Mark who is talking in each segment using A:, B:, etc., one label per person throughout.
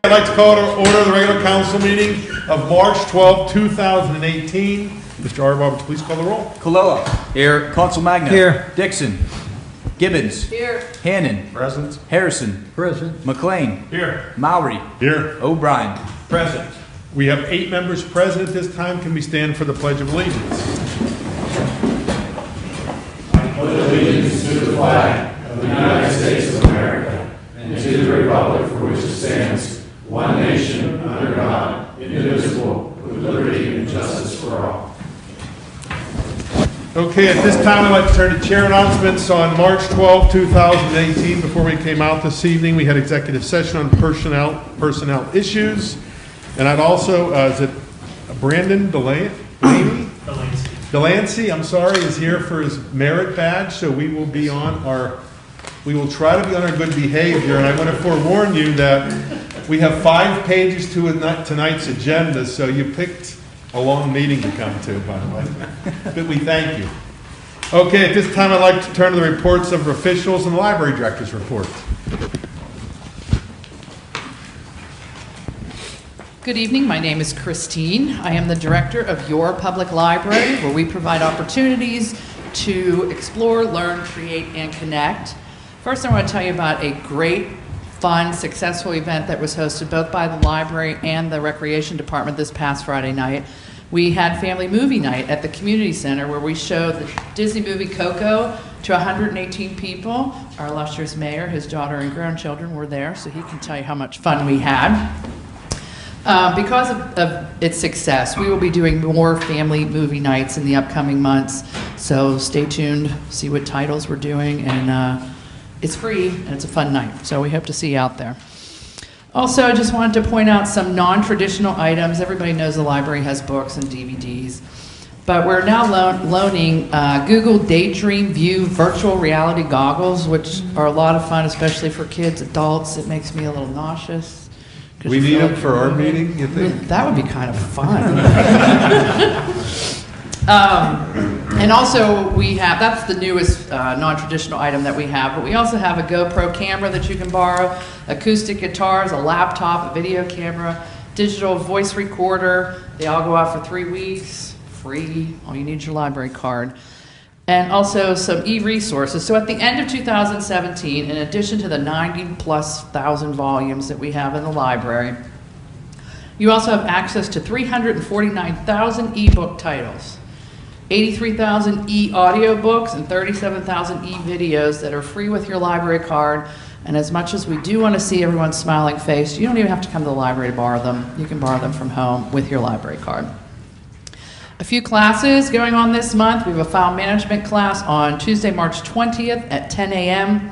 A: I'd like to call to order the regular council meeting of March 12, 2018. Mr. Arbaugh, would you please call the roll?
B: Colella. Here. Council Magna.
C: Here.
B: Dixon. Gibbons.
D: Here.
B: Hannon.
A: Present.
B: Harrison.
C: Present.
B: McLean.
A: Here.
B: Mowry.
A: Here.
B: O'Brien.
A: Present. We have 8 members present at this time. Can we stand for the Pledge of Allegiance?
E: I pledge allegiance to the flag of the United States of America and to the republic for which it stands, one nation, under God, indivisible, with liberty and justice for all.
A: Okay, at this time, I'd like to turn to chair announcements. On March 12, 2018, before we came out this evening, we had executive session on personnel issues. And I'd also, is it Brandon Delancey, I'm sorry, is here for his merit badge. So we will be we will try to be on our good behavior. And I want to forewarn you that we have 5 pages to tonight's agenda. So you picked a long meeting to come to, by the way. But we thank you. Okay, at this time, I'd like to turn to the reports of officials and the library director's report.
D: Good evening. My name is Christine. I am the director of Your Public Library, where we provide opportunities to explore, learn, create, and connect. First, I want to tell you about a great, fun, successful event that was hosted both by the library and the recreation department this past Friday night. We had family movie night at the community center where we showed the Disney movie Coco to 118 people. Our illustrious mayor, his daughter, and grandchildren were there, so he can tell you how much fun we had. Because of its success, we will be doing more family movie nights in the upcoming months. So stay tuned, see what titles we're doing, and it's free and it's a fun night. So we hope to see you out there. Also, I just wanted to point out some non-traditional items. Everybody knows the library has books and DVDs, but we're now loaning Google Daydream View virtual reality goggles, which are a lot of fun, especially for kids, adults. It makes me a little nauseous.
A: We need them for our meeting, you think?
D: That would be kind of fun. And also we have, that's the newest non-traditional item that we have, but we also have a GoPro camera that you can borrow, acoustic guitars, a laptop, a video camera, digital voice recorder. They all go out for 3 weeks, free. All you need is your library card. And also some e-resources. So at the end of 2017, in addition to the 90,000+ volumes that we have in the library, you also have access to 349,000 ebook titles, 83,000 e-audiobooks, and 37,000 e-videos that are free with your library card. And as much as we do want to see everyone's smiling face, you don't even have to come to the library to borrow them. You can borrow them from home with your library card. A few classes going on this month. We have a file management class on Tuesday, March 20th at 10 a.m.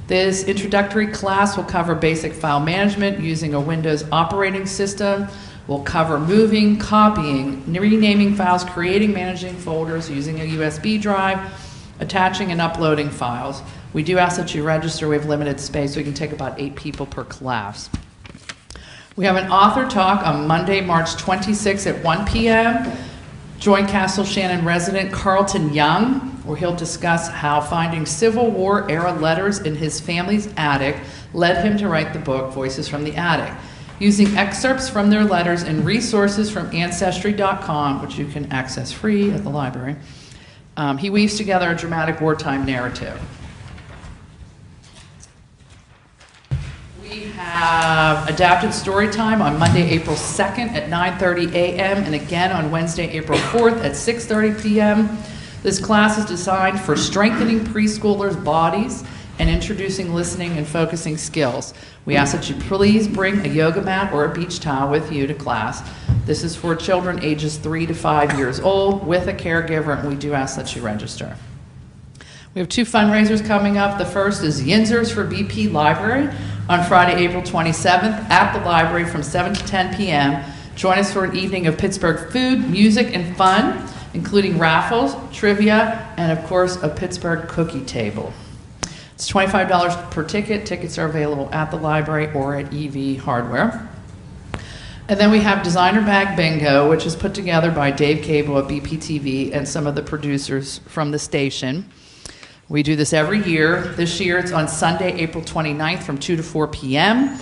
D: This introductory class will cover basic file management using a Windows operating system. We'll cover moving, copying, renaming files, creating, managing folders using a USB drive, attaching and uploading files. We do ask that you register. We have limited space, so we can take about 8 people per class. We have an author talk on Monday, March 26th at 1 p.m. Join Castle Shannon resident Carlton Young, where he'll discuss how finding Civil War era letters in his family's attic led him to write the book Voices from the Attic. Using excerpts from their letters and resources from Ancestry.com, which you can access free at the library, he weaves together a dramatic wartime narrative. We have adapted story time on Monday, April 2nd at 9:30 a.m. and again on Wednesday, April 4th at 6:30 p.m. This class is designed for strengthening preschoolers' bodies and introducing listening and focusing skills. We ask that you please bring a yoga mat or a beach towel with you to class. This is for children ages 3 to 5 years old with a caregiver, and we do ask that you register. We have 2 fundraisers coming up. The first is Yinzers for BP Library on Friday, April 27th at the library from 7 to 10 p.m. Join us for an evening of Pittsburgh food, music, and fun, including raffles, trivia, and of course, a Pittsburgh cookie table. It's $25 per ticket. Tickets are available at the library or at EV Hardware. And then we have Designer Bag Bingo, which is put together by Dave Cable at BPTV and some of the producers from the station. We do this every year. This year it's on Sunday, April 29th from 2 to 4 p.m.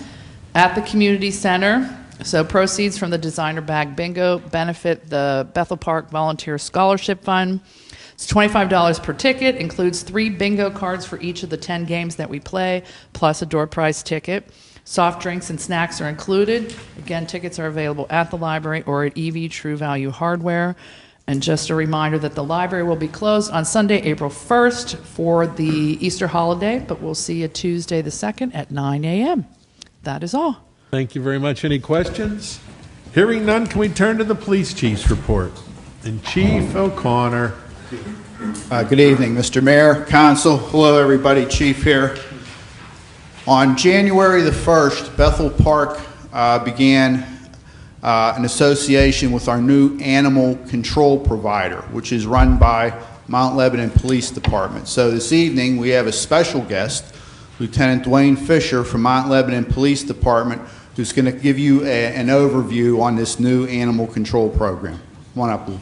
D: at the community center. So proceeds from the designer bag bingo benefit the Bethel Park Volunteer Scholarship Fund. It's $25 per ticket, includes 3 bingo cards for each of the 10 games that we play, plus a door prize ticket. Soft drinks and snacks are included. Again, tickets are available at the library or at EV True Value Hardware. And just a reminder that the library will be closed on Sunday, April 1st for the Easter holiday, but we'll see you Tuesday the 2nd at 9 a.m. That is all.
A: Thank you very much. Any questions? Hearing none, can we turn to the police chief's report? And Chief O'Connor.
C: Good evening, Mr. Mayor, Council. Hello, everybody. Chief here. On January the 1st, Bethel Park began an association with our new animal control provider, which is run by Mount Lebanon Police Department. So this evening, we have a special guest, Lieutenant Dwayne Fisher from Mount Lebanon Police Department, who's going to give you an overview on this new animal control program. Come on up, Lou.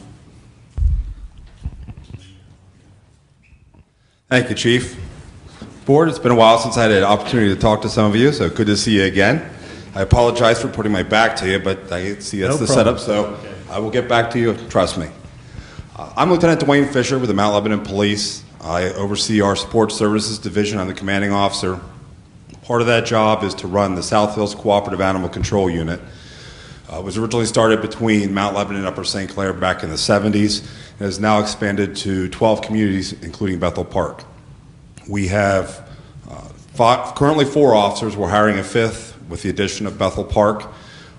F: Thank you, Chief. Board, it's been a while since I had an opportunity to talk to some of you, so good to see you again. I apologize for putting my back to you, but I see that's the setup, so I will get back to you, trust me. I'm Lieutenant Dwayne Fisher with the Mount Lebanon Police. I oversee our support services division. I'm the commanding officer. Part of that job is to run the South Hills Cooperative Animal Control Unit. It was originally started between Mount Lebanon and Upper St. Clair back in the 70s and has now expanded to 12 communities, including Bethel Park. We have currently 4 officers. We're hiring a 5th with the addition of Bethel Park.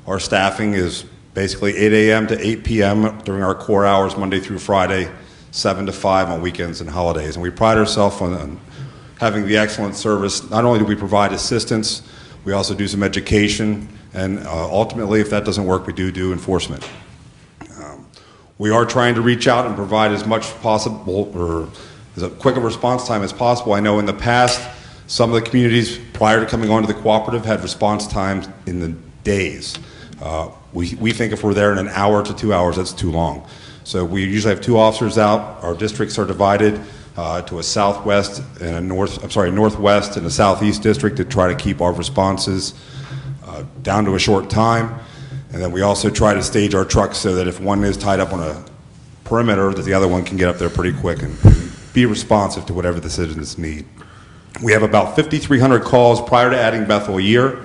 F: Our staffing is basically 8 a.m. to 8 p.m. during our core hours, Monday through Friday, 7 to 5 on weekends and holidays. And we pride ourselves on having the excellent service. Not only do we provide assistance, we also do some education, and ultimately, if that doesn't work, we do enforcement. We are trying to reach out and provide as much possible, or as quick a response time as possible. I know in the past, some of the communities prior to coming onto the cooperative had response times in the days. We think if we're there in an hour to 2 hours, that's too long. So we usually have 2 officers out. Our districts are divided to a southwest and a northwest and a southeast district to try to keep our responses down to a short time. And then we also try to stage our trucks so that if one is tied up on a perimeter, that the other one can get up there pretty quick and be responsive to whatever the citizens need. We have about 5,300 calls prior to adding Bethel a year.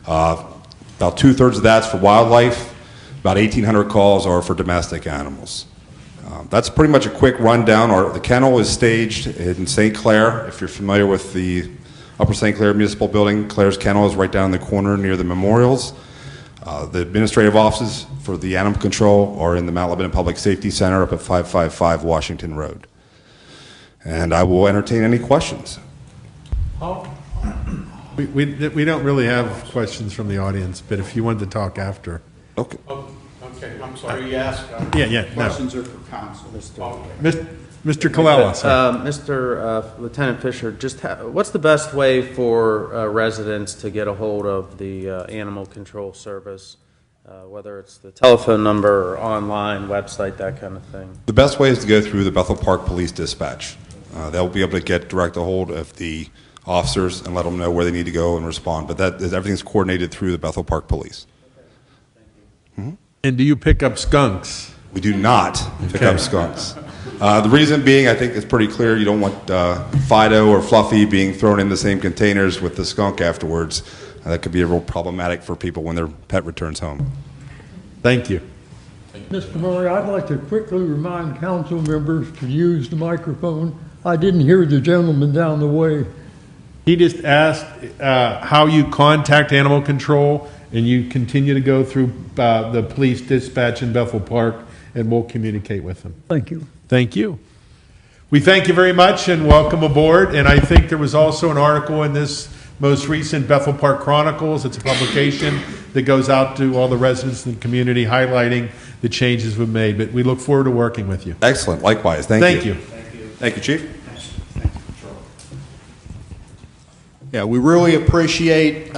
F: About 2/3 of that's for wildlife. About 1,800 calls are for domestic animals. That's pretty much a quick rundown. The kennel is staged in St. Clair. If you're familiar with the Upper St. Clair Municipal Building, Claire's Kennel is right down in the corner near the memorials. The administrative offices for the animal control are in the Mount Lebanon Public Safety Center up at 555 Washington Road. And I will entertain any questions.
A: We don't really have questions from the audience, but if you wanted to talk after.
F: Okay.
E: Okay, I'm sorry, you asked.
A: Yeah, no.
C: Questions are for council.
A: Mr. Colella, sir.
G: Mr. Lieutenant Fisher, just what's the best way for residents to get a hold of the animal control service, whether it's the telephone number or online, website, that kind of thing?
F: The best way is to go through the Bethel Park Police Dispatch. They'll be able to get direct a hold of the officers and let them know where they need to go and respond. But everything's coordinated through the Bethel Park Police.
A: And do you pick up skunks?
F: We do not pick up skunks. The reason being, I think it's pretty clear, you don't want Fido or Fluffy being thrown in the same containers with the skunk afterwards. That could be a real problematic for people when their pet returns home.
A: Thank you.
H: Mr. Murray, I'd like to quickly remind council members to use the microphone. I didn't hear the gentleman down the way.
A: He just asked how you contact animal control, and you continue to go through the police dispatch in Bethel Park, and we'll communicate with them.
H: Thank you.
A: Thank you. We thank you very much and welcome aboard. And I think there was also an article in this most recent Bethel Park Chronicles. It's a publication that goes out to all the residents in the community highlighting the changes we've made. But we look forward to working with you.
F: Excellent. Likewise. Thank you. Thank you, Chief.
C: Yeah, we really appreciate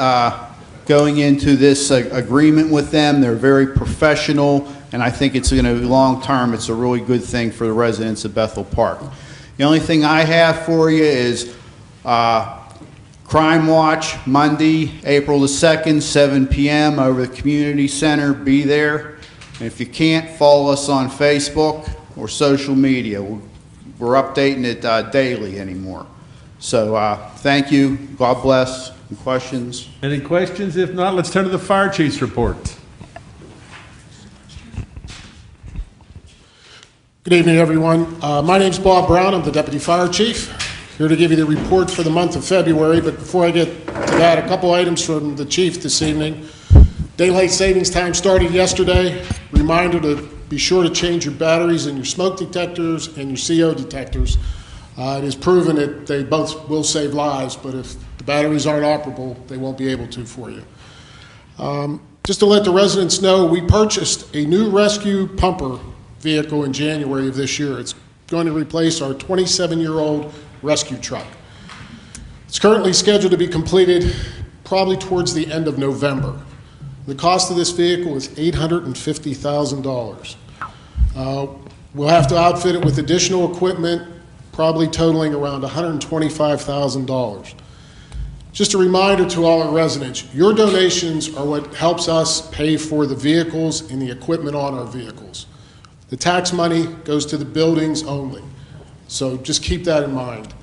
C: going into this agreement with them. They're very professional, and I think it's going to long term, it's a really good thing for the residents of Bethel Park. The only thing I have for you is Crime Watch, Monday, April the 2nd, 7 p.m. over the community center. Be there. And if you can't, follow us on Facebook or social media. We're updating it daily anymore. So thank you. God bless. Any questions?
A: Any questions? If not, let's turn to the fire chief's report.
I: Good evening, everyone. My name's Bob Brown. I'm the Deputy Fire Chief. Here to give you the report for the month of February. But before I get to that, a couple items from the Chief this evening. Daylight savings time started yesterday. Reminder to be sure to change your batteries in your smoke detectors and your CO detectors. It is proven that they both will save lives, but if the batteries aren't operable, they won't be able to for you. Just to let the residents know, we purchased a new rescue pumper vehicle in January of this year. It's going to replace our 27-year-old rescue truck. It's currently scheduled to be completed probably towards the end of November. The cost of this vehicle is $850,000. We'll have to outfit it with additional equipment, probably totaling around $125,000. Just a reminder to all our residents, your donations are what helps us pay for the vehicles and the equipment on our vehicles. The tax money goes to the buildings only. So just keep that in mind.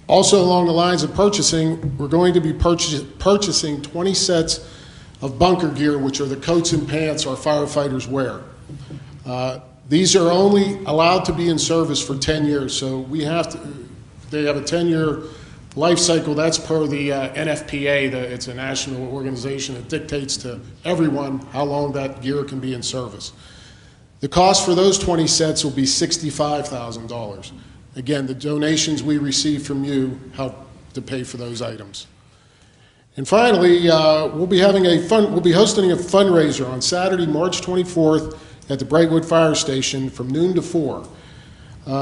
I: Also, along the lines of purchasing, we're going to be purchasing 20 sets of bunker gear, which are the coats and pants our firefighters wear. These are only allowed to be in service for 10 years, so they have a 10-year life cycle. That's per the NFPA. It's a national organization that dictates to everyone how long that gear can be in service. The cost for those 20 sets will be $65,000. Again, the donations we receive from you help to pay for those items. And finally, we'll be hosting a fundraiser on Saturday, March 24th at the Brightwood Fire Station from noon to 4.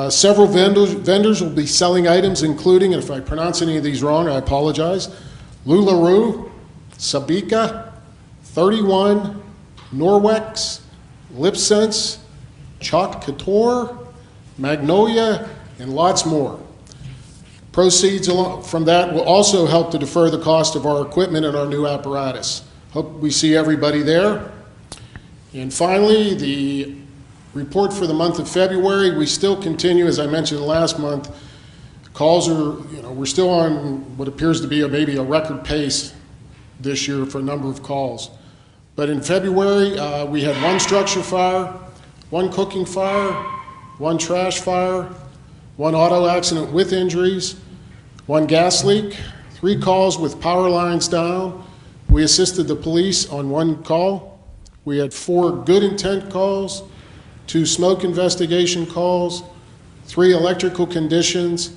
I: Several vendors will be selling items, including, and if I pronounce any of these wrong, I apologize, LuLaRoe, Sabika, 31, Norwex, Lipsense, Chalk Couture, Magnolia, and lots more. Proceeds from that will also help to defer the cost of our equipment and our new apparatus. Hope we see everybody there. And finally, the report for the month of February, we still continue, as I mentioned last month, calls are, we're still on what appears to be maybe a record pace this year for a number of calls. But in February, we had one structure fire, one cooking fire, one trash fire, one auto accident with injuries, one gas leak, 3 calls with power lines down. We assisted the police on 1 call. We had 4 good intent calls, 2 smoke investigation calls, 3 electrical conditions,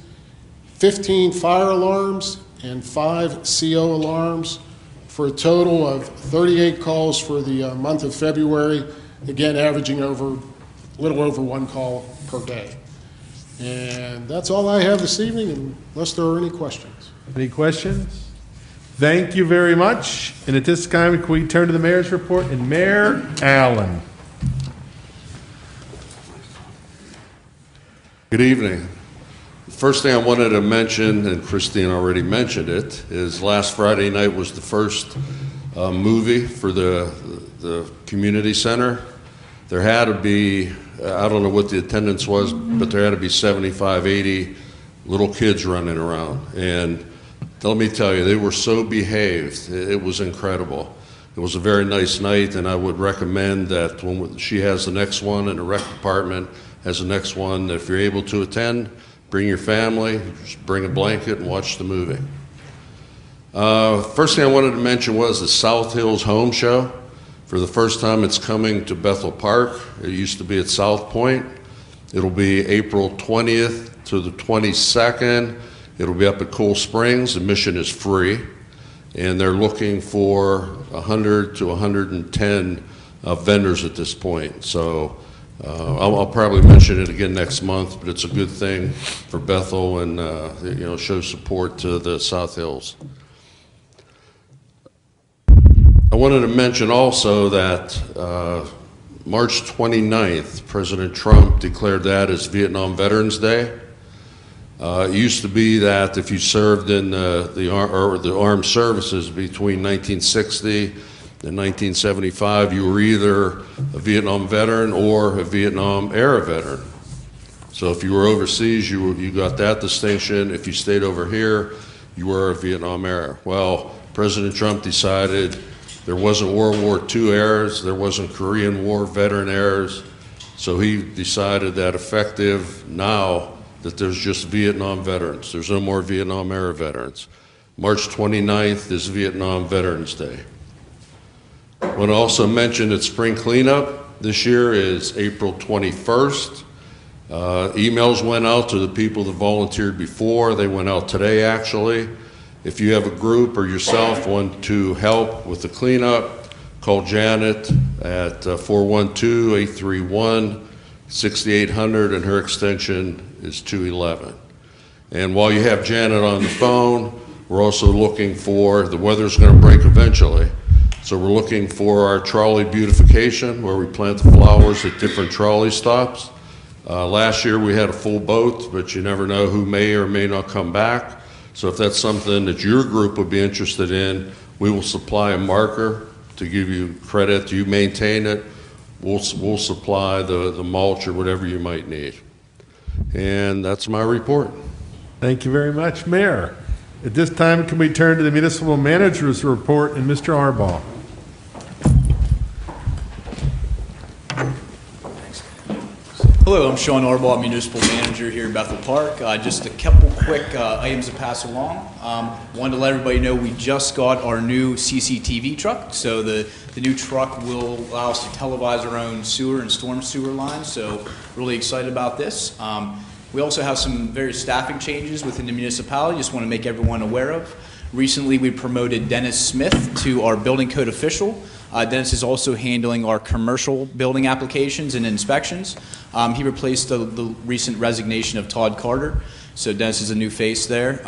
I: 15 fire alarms, and 5 CO alarms, for a total of 38 calls for the month of February, again averaging a little over 1 call per day. And that's all I have this evening, unless there are any questions.
A: Any questions? Thank you very much. And at this time, can we turn to the mayor's report? And Mayor Allen.
E: Good evening. The first thing I wanted to mention, and Christine already mentioned it, is last Friday night was the first movie for the community center. There had to be, I don't know what the attendance was, but there had to be 75, 80 little kids running around. And let me tell you, they were so behaved. It was incredible. It was a very nice night, and I would recommend that when she has the next one and the rec department has the next one, if you're able to attend, bring your family, just bring a blanket and watch the movie. First thing I wanted to mention was the South Hills Home Show. For the first time, it's coming to Bethel Park. It used to be at South Point. It'll be April 20th to the 22nd. It'll be up at Cool Springs. Admission is free. And they're looking for 100 to 110 vendors at this point. So I'll probably mention it again next month, but it's a good thing for Bethel and show support to the South Hills. I wanted to mention also that March 29th, President Trump declared that as Vietnam Veterans Day. It used to be that if you served in the armed services between 1960 and 1975, you were either a Vietnam veteran or a Vietnam era veteran. So if you were overseas, you got that distinction. If you stayed over here, you were a Vietnam era. Well, President Trump decided there wasn't World War II eras, there wasn't Korean War veteran eras, so he decided that effective now that there's just Vietnam veterans. There's no more Vietnam era veterans. March 29th is Vietnam Veterans Day. I want to also mention that spring cleanup this year is April 21st. Emails went out to the people that volunteered before. They went out today, actually. If you have a group or yourself want to help with the cleanup, call Janet at 412-831-6800, and her extension is 211. And while you have Janet on the phone, we're also looking for, the weather's going to break eventually, so we're looking for our trolley beautification, where we plant the flowers at different trolley stops. Last year we had a full boat, but you never know who may or may not come back. So if that's something that your group would be interested in, we will supply a marker to give you credit. You maintain it. We'll supply the mulch or whatever you might need. And that's my report.
A: Thank you very much, Mayor. At this time, can we turn to the municipal manager's report and Mr. Arbaugh?
B: Hello, I'm Sean Arbaugh, Municipal Manager here in Bethel Park. Just a couple quick items to pass along. Wanted to let everybody know we just got our new CCTV truck. So the new truck will allow us to televise our own sewer and storm sewer lines. So really excited about this. We also have some various staffing changes within the municipality. Just want to make everyone aware of. Recently, we promoted Dennis Smith to our building code official. Dennis is also handling our commercial building applications and inspections. He replaced the recent resignation of Todd Carter, so Dennis is a new face there.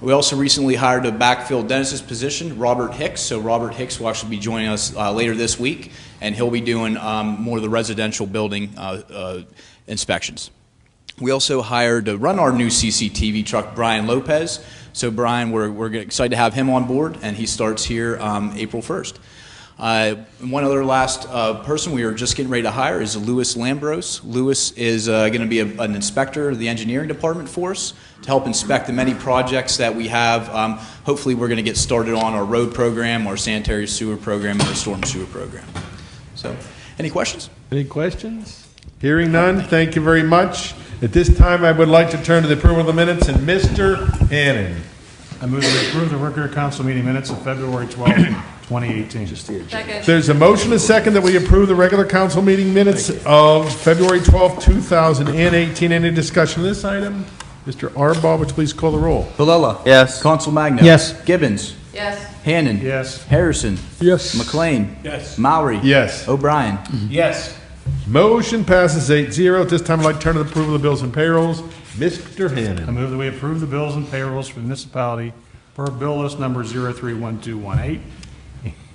B: We also recently hired to backfill Dennis's position, Robert Hicks. So Robert Hicks will actually be joining us later this week, and he'll be doing more of the residential building inspections. We also hired to run our new CCTV truck, Brian Lopez. So Brian, we're excited to have him on board, and he starts here April 1st. One other last person we are just getting ready to hire is Louis Lambros. Louis is going to be an inspector of the engineering department for us to help inspect the many projects that we have. Hopefully we're going to get started on our road program, our sanitary sewer program, and our storm sewer program. So, any questions?
A: Any questions? Hearing none, thank you very much. At this time, I would like to turn to the approval of the minutes, and Mr. Hannon.
J: I move that we approve the regular council meeting minutes of February 12, 2018.
D: Second.
A: There's a motion, a second, that we approve the regular council meeting minutes of February 12, 2018. Any discussion on this item? Mr. Arbaugh, would you please call the roll?
B: Villela.
G: Yes.
B: Council Magno.
H: Yes.
B: Gibbons.
D: Yes.
B: Hannon.
J: Yes.
B: Harrison.
H: Yes.
B: McLean.
J: Yes.
B: Mowry.
A: Yes.
B: O'Brien.
J: Yes.
A: Motion passes 8-0. At this time, I'd like to turn to the approval of the bills and payrolls. Mr.
J: I
A: Hannon.
J: move that we approve the bills and payrolls for the municipality per bill list number 031218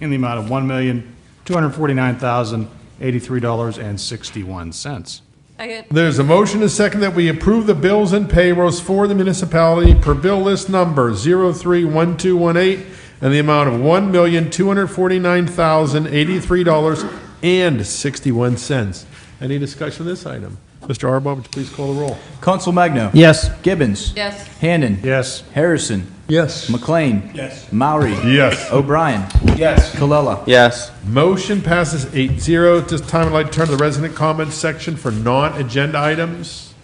J: in the amount of $1,249,083.61.
D: Second.
A: There's a motion, a second, that we approve the bills and payrolls for the municipality per bill list number 031218 in the amount of $1,249,083.61. Any discussion of this item? Mr. Arbaugh, would you please call the roll?
B: Council Magno.
H: Yes.
B: Gibbons.
D: Yes.
B: Hannon.
J: Yes.
B: Harrison.
H: Yes.
B: McLean.
J: Yes.
B: Mowry.
A: Yes.
B: O'Brien.
J: Yes.
B: Colella.
G: Yes.
A: Motion passes 8-0. At this time, I'd like to turn to the resident comments section for non-agenda items.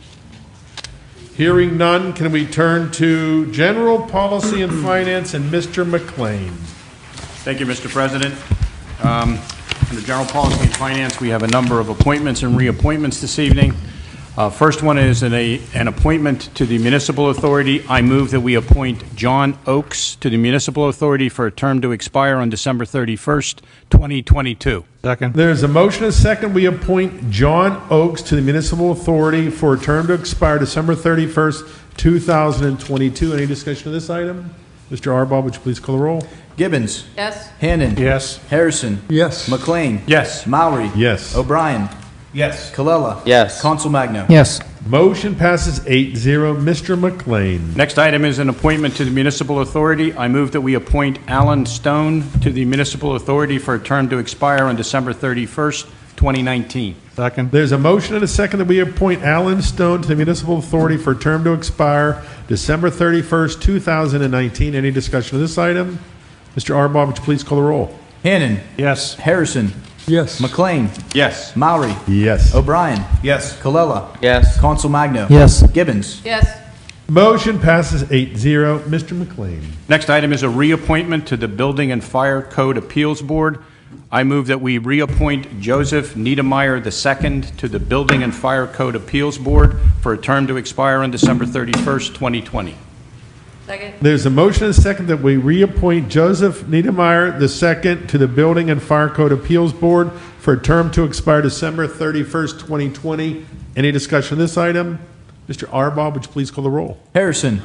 A: Hearing none, can we turn to general policy and finance and Mr. McLean?
J: Thank you, Mr. President. Under General Policy and Finance, we have a number of appointments and reappointments this evening. First one is an appointment to the Municipal Authority. I move that we appoint John Oakes to the Municipal Authority for a term to expire on December 31st, 2022. Second.
A: There's a motion, a second. We appoint John Oakes to the Municipal Authority for a term to expire December 31st, 2022. Any discussion of this item? Mr. Arbaugh, would you please call the roll?
B: Gibbons.
D: Yes.
B: Hannon.
J: Yes.
B: Harrison.
H: Yes.
B: McLean.
J: Yes.
B: Mowry.
A: Yes.
B: O'Brien.
J: Yes.
B: Colella.
G: Yes.
B: Council Magno.
H: Yes.
A: Motion passes 8-0. Mr. McLean.
J: Next item is an appointment to the Municipal Authority. I move that we appoint Alan Stone to the Municipal Authority for a term to expire on December 31st, 2019.
H: Second.
A: There's a motion and a second that we appoint Alan Stone to the Municipal Authority for a term to expire December 31st, 2019. Any discussion of this item? Mr. Arbaugh, would you please call the roll?
B: Hannon.
J: Yes.
B: Harrison.
H: Yes.
B: McLean.
J: Yes.
B: Maury.
A: Yes.
B: O'Brien.
J: Yes.
B: Colella.
G: Yes.
B: Consul Magno.
H: Yes.
B: Gibbons.
D: Yes.
A: Motion passes 8-0. Mr. McLean.
J: Next item is a reappointment to the Building and Fire Code Appeals Board. I move that we reappoint Joseph Niedermeyer II to the Building and Fire Code Appeals Board for a term to expire on December 31st, 2020.
D: Second.
A: There's a motion and a second that we reappoint Joseph Niedermeyer II to the Building and Fire Code Appeals Board for a term to expire December 31st, 2020. Any discussion on this item? Mr. Arbaugh, would you please call the roll?
B: Harrison.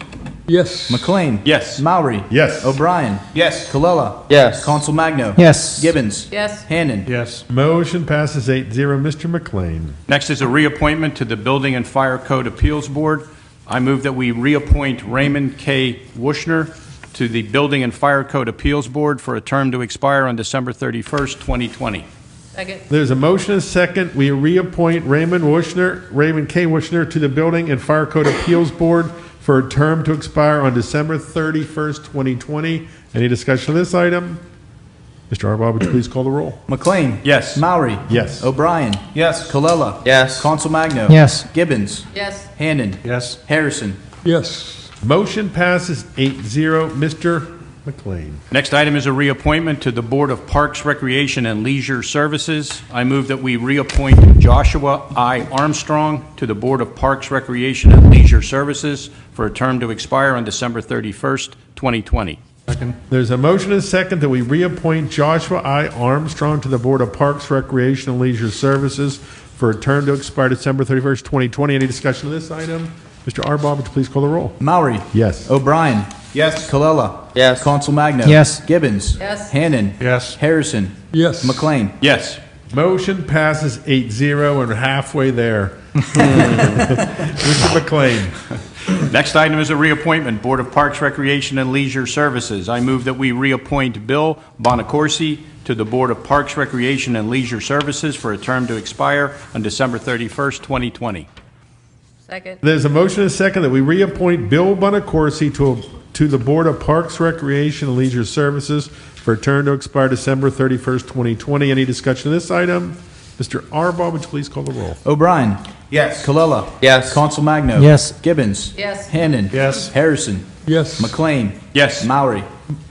H: Yes.
B: McLean.
J: Yes.
B: Maury.
A: Yes.
B: O'Brien.
J: Yes.
B: Colella.
G: Yes.
B: Consul Magno.
H: Yes.
B: Gibbons.
D: Yes.
B: Hannon.
J: Yes.
A: Motion passes 8-0. Mr. McLean.
J: Next is a reappointment to the Building and Fire Code Appeals Board. I move that we reappoint Raymond K. Wushner to the Building and Fire Code Appeals Board for a term to expire on December 31st, 2020.
D: Second.
A: There's a motion and a second. We reappoint Raymond K. Wushner to the Building and Fire Code Appeals Board for a term to expire on December 31st, 2020. Any discussion on this item? Mr. Arbaugh, would you please call the roll?
B: McLean.
J: Yes.
B: Maury.
A: Yes.
B: O'Brien.
J: Yes.
B: Colella.
G: Yes.
B: Consul Magno.
H: Yes.
B: Gibbons.
D: Yes.
B: Hannon.
J: Yes.
B: Harrison.
H: Yes.
A: Motion passes 8-0. Mr. McLean.
J: Next item is a reappointment to the Board of Parks, Recreation, and Leisure Services. I move that we reappoint Joshua I. Armstrong to the Board of Parks, Recreation, and Leisure Services for a term to expire on December 31st, 2020.
A: There's a motion and a second that we reappoint Joshua I. Armstrong to the Board of Parks, Recreation, and Leisure Services for a term to expire December 31st, 2020. Any discussion on this item? Mr. Arbaugh, would you please call the roll?
B: Maury.
A: Yes.
B: O'Brien.
J: Yes.
B: Colella.
G: Yes.
B: Consul Magno.
H: Yes.
B: Gibbons.
D: Yes.
B: Hannon.
J: Yes.
B: Harrison.
H: Yes.
B: McLean.
J: Yes.
A: Motion passes 8-0, and we're halfway there. Mr. McLean.
J: Next item is a reappointment, Board of Parks, Recreation, and Leisure Services. I move that we reappoint Bill Bonacorsi to the Board of Parks, Recreation, and Leisure Services for a term to expire on December 31st, 2020.
D: Second.
A: There's a motion and a second that we reappoint Bill Bonacorsi to the Board of Parks, Recreation, and Leisure Services for a term to expire December 31st, 2020. Any discussion of this item? Mr. Arbaugh, would you please call the roll?
B: O'Brien.
J: Yes.
B: Colella.
G: Yes.
B: Consul Magno.
H: Yes.
B: Gibbons.
D: Yes.
B: Hannon.
J: Yes.
B: Harrison.
H: Yes.
B: McLean.
J: Yes.
B: Maury.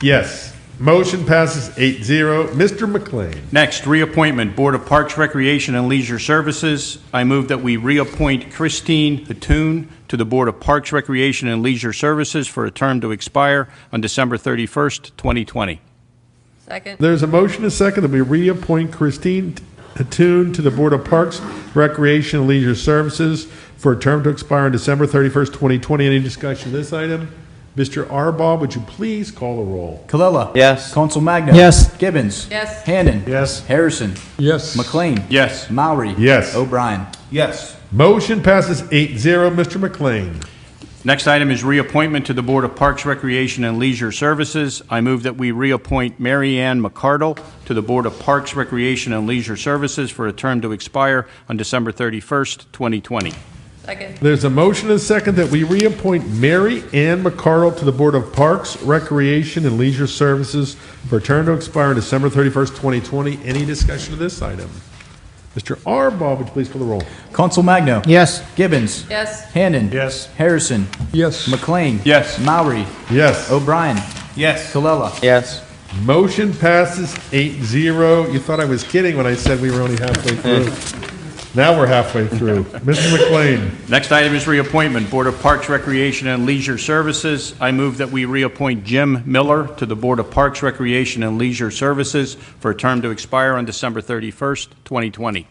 A: Yes. Motion passes 8-0. Mr. McLean.
J: Next, reappointment, Board of Parks, Recreation, and Leisure Services. I move that we reappoint Christine Hattoon to the Board of Parks, Recreation, and Leisure Services for a term to expire on December 31st, 2020.
D: Second.
A: There's a motion and a second that we reappoint Christine Hattoon to the Board of Parks, Recreation, and Leisure Services for a term to expire on December 31st, 2020. Any discussion of this item? Mr. Arbaugh, would you please call the roll?
B: Colella.
G: Yes.
B: Consul Magno.
H: Yes.
B: Gibbons.
D: Yes.
B: Hannon.
J: Yes.
B: Harrison.
H: Yes.
B: McLean.
J: Yes.
B: Maury.
A: Yes.
B: O'Brien.
J: Yes.
A: Motion passes 8-0. Mr. McLean.
J: Next item is reappointment to the Board of Parks, Recreation, and Leisure Services. I move that we reappoint Mary Ann McCardle to the Board of Parks, Recreation, and Leisure Services for a term to expire on December 31st, 2020.
D: Second.
A: There's a motion and a second that we reappoint Mary Ann McCardle to the Board of Parks, Recreation, and Leisure Services for a term to expire on December 31st, 2020. Any discussion of this item? Mr. Arbaugh, would you please call the roll?
B: Consul Magno.
H: Yes.
B: Gibbons.
D: Yes.
B: Hannon.
J: Yes.
B: Harrison.
H: Yes.
B: McLean.
J: Yes.
B: Maury.
A: Yes.
B: O'Brien.
J: Yes.
B: Colella.
G: Yes.
A: Motion passes 8-0. You thought I was kidding when I said we were only halfway through. Now we're halfway through. Mr. McLean.
J: Next item is reappointment, Board of Parks, Recreation, and Leisure Services. I move that we reappoint Jim Miller to the Board of Parks, Recreation, and Leisure Services for a term to expire on December 31st, 2020.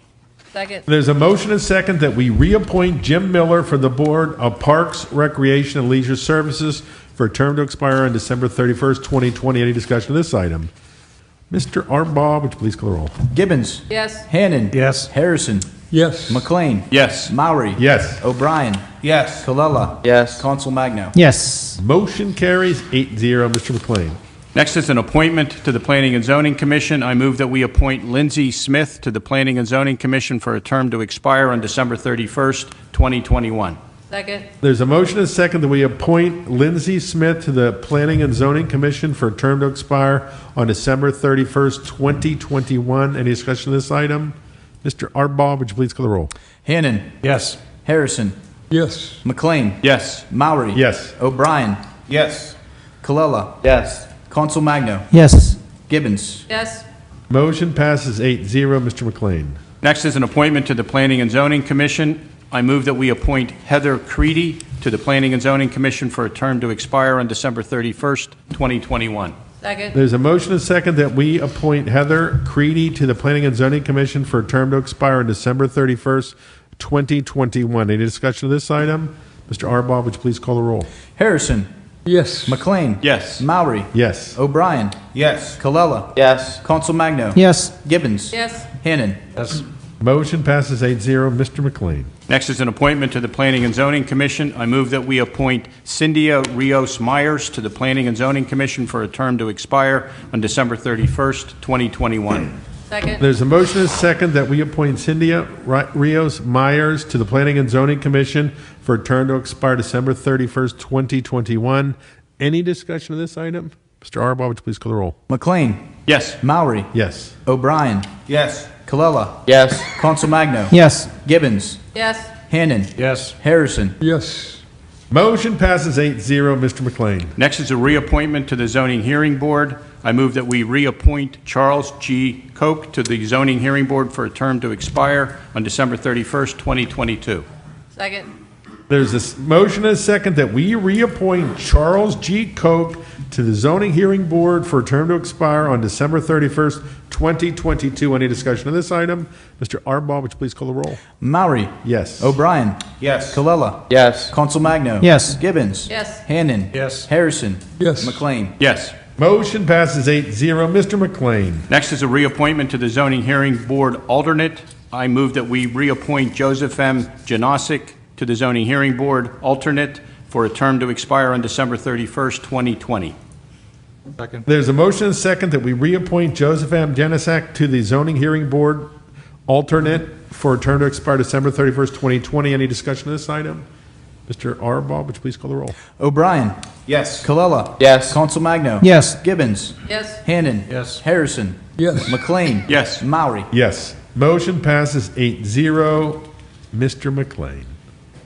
D: Second.
A: There's a motion and second that we reappoint Jim Miller for the Board of Parks, Recreation, and Leisure Services for a term to expire on December 31st, 2020. Any discussion of this item? Mr. Arbaugh, would you please call the roll?
B: Gibbons.
D: Yes.
B: Hannon.
J: Yes.
B: Harrison.
H: Yes.
B: McLean.
J: Yes.
B: Maury.
A: Yes.
B: O'Brien.
J: Yes.
B: Colella.
G: Yes.
B: Council Magno.
K: Yes.
A: Motion carries 8-0. Mr. McLean.
J: Next is an appointment to the Planning and Zoning Commission. I move that we appoint Lindsay Smith to the Planning and Zoning Commission for a term to expire on December 31st, 2021.
D: Second.
A: There's a motion and a second that we appoint Lindsay Smith to the Planning and Zoning Commission for a term to expire on December 31st, 2021. Any discussion of this item? Mr. Arbaugh, would you please call the roll?
B: Hannon.
J: Yes.
B: Harrison.
H: Yes.
B: McLean.
J: Yes.
B: Maury.
A: Yes.
B: O'Brien.
J: Yes.
B: Colella.
G: Yes.
B: Council Magno.
K: Yes.
B: Gibbons.
D: Yes.
A: Motion passes 8-0. Mr. McLean.
J: Next is an appointment to the Planning and Zoning Commission. I move that we appoint Heather Creedy to the Planning and Zoning Commission for a term to expire on December 31st, 2021.
D: Second.
A: There's a motion and a second that we appoint Heather Creedy to the Planning and Zoning Commission for a term to expire on December 31st, 2021. Any discussion of this item? Mr. Arbaugh, would you please call the roll?
B: Harrison.
H: Yes.
B: McLean.
J: Yes.
B: Maury.
A: Yes.
B: O'Brien.
J: Yes.
B: Colella.
G: Yes.
B: Council Magno.
K: Yes.
B: Gibbons.
D: Yes.
B: Hannon.
J: Yes.
A: Motion passes 8-0. Mr. McLean.
J: Next is an appointment to the Planning and Zoning Commission. I move that we appoint Cynthia Rios Myers to the Planning and Zoning Commission for a term to expire on December 31st, 2021.
D: Second.
A: There's a motion and a second that we appoint Cynthia Rios Myers to the Planning and Zoning Commission for a term to expire December 31st, 2021. Any discussion of this item? Mr. Arbaugh, would you please call the roll?
B: McLean.
J: Yes.
B: Maury.
A: Yes.
B: O'Brien.
J: Yes.
B: Colella.
G: Yes.
B: Council Magno.
K: Yes.
B: Gibbons.
D: Yes.
B: Hannon.
J: Yes.
B: Harrison.
H: Yes.
A: Motion passes 8-0. Mr. McLean.
J: Next is a reappointment to the Zoning Hearing Board. I move that we reappoint Charles G. Koch to the Zoning Hearing Board for a term to expire on December 31st, 2022.
D: Second.
A: There's a motion and a second that we reappoint Charles G. Koch to the Zoning Hearing Board for a term to expire on December 31st, 2022. Any discussion of this item? Mr. Arbaugh, would you please call the roll?
B: Maury.
A: Yes.
B: O'Brien.
J: Yes.
B: Colella.
G: Yes.
B: Council Magno.
K: Yes.
B: Gibbons.
D: Yes.
B: Hannon.
J: Yes.
B: Harrison.
H: Yes.
B: McLean.
J: Yes.
A: Motion passes 8-0. Mr. McLean.
J: Next is a reappointment to the Zoning Hearing Board alternate. I move that we reappoint Joseph M. Janosic to the Zoning Hearing Board alternate for a term to expire on December 31st, 2020.
A: There's a motion and a second that we reappoint Joseph M. Janisak to the Zoning Hearing Board alternate for a term to expire December 31st, 2020. Any discussion of this item? Mr. Arbaugh, would you please call the roll?
B: O'Brien.
J: Yes.
B: Colella.
G: Yes.
B: Council Magno.
K: Yes.
B: Gibbons.
D: Yes.
B: Hannon.
J: Yes.
B: Harrison.
H: Yes.
B: McLean.
J: Yes.
B: Maury.
A: Yes. Motion passes 8-0. Mr. McLean.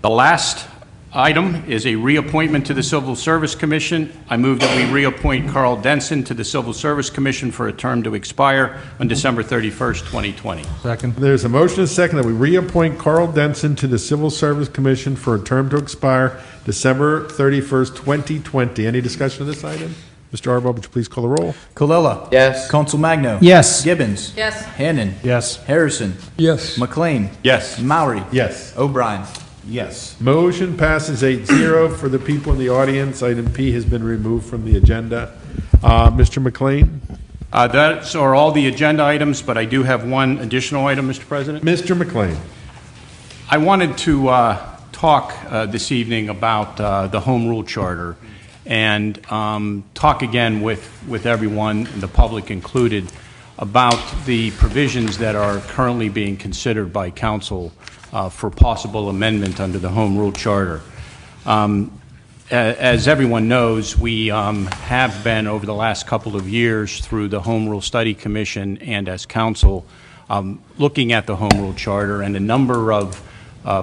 J: The last item is a reappointment to the Civil Service Commission. I move that we reappoint Carl Denson to the Civil Service Commission for a term to expire on December 31st, 2020.
K: Second.
A: There's a motion and a second that we reappoint Carl Denson to the Civil Service Commission for a term to expire December 31st, 2020. Any discussion of this item? Mr. Arbaugh, would you please call the roll?
B: Colella.
G: Yes.
B: Council Magno.
K: Yes.
B: Gibbons.
D: Yes.
B: Hannon.
J: Yes.
B: Harrison.
H: Yes.
B: McLean.
J: Yes.
B: Maury.
A: Yes.
B: O'Brien.
J: Yes.
A: Motion passes 8-0. For the people in the audience, item P has been removed from the agenda. Mr. McLean?
J: Those are all the agenda items, but I do have one additional item, Mr. President.
A: Mr. McLean.
J: I wanted to talk this evening about the Home Rule Charter and talk again with everyone, the public included, about the provisions that are currently being considered by Council for possible amendment under the Home Rule Charter. As everyone knows, we have been, over the last couple of years, through the Home Rule Study Commission and as Council, looking at the Home Rule Charter, and a number of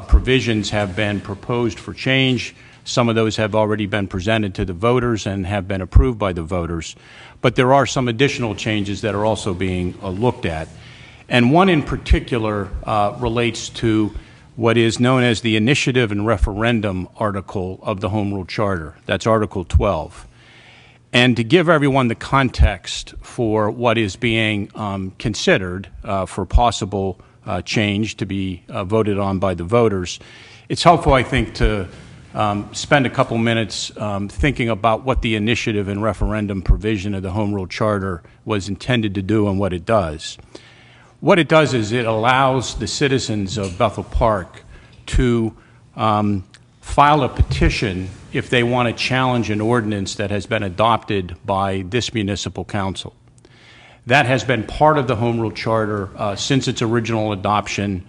J: provisions have been proposed for change. Some of those have already been presented to the voters and have been approved by the voters. But there are some additional changes that are also being looked at. And one in particular relates to what is known as the Initiative and Referendum article of the Home Rule Charter. That's Article 12. And to give everyone the context for what is being considered for possible change to be voted on by the voters, it's helpful, I think, to spend a couple minutes thinking about what the initiative and referendum provision of the Home Rule Charter was intended to do and what it does. What it does is it allows the citizens of Bethel Park to file a petition if they want to challenge an ordinance that has been adopted by this municipal council. That has been part of the Home Rule Charter since its original adoption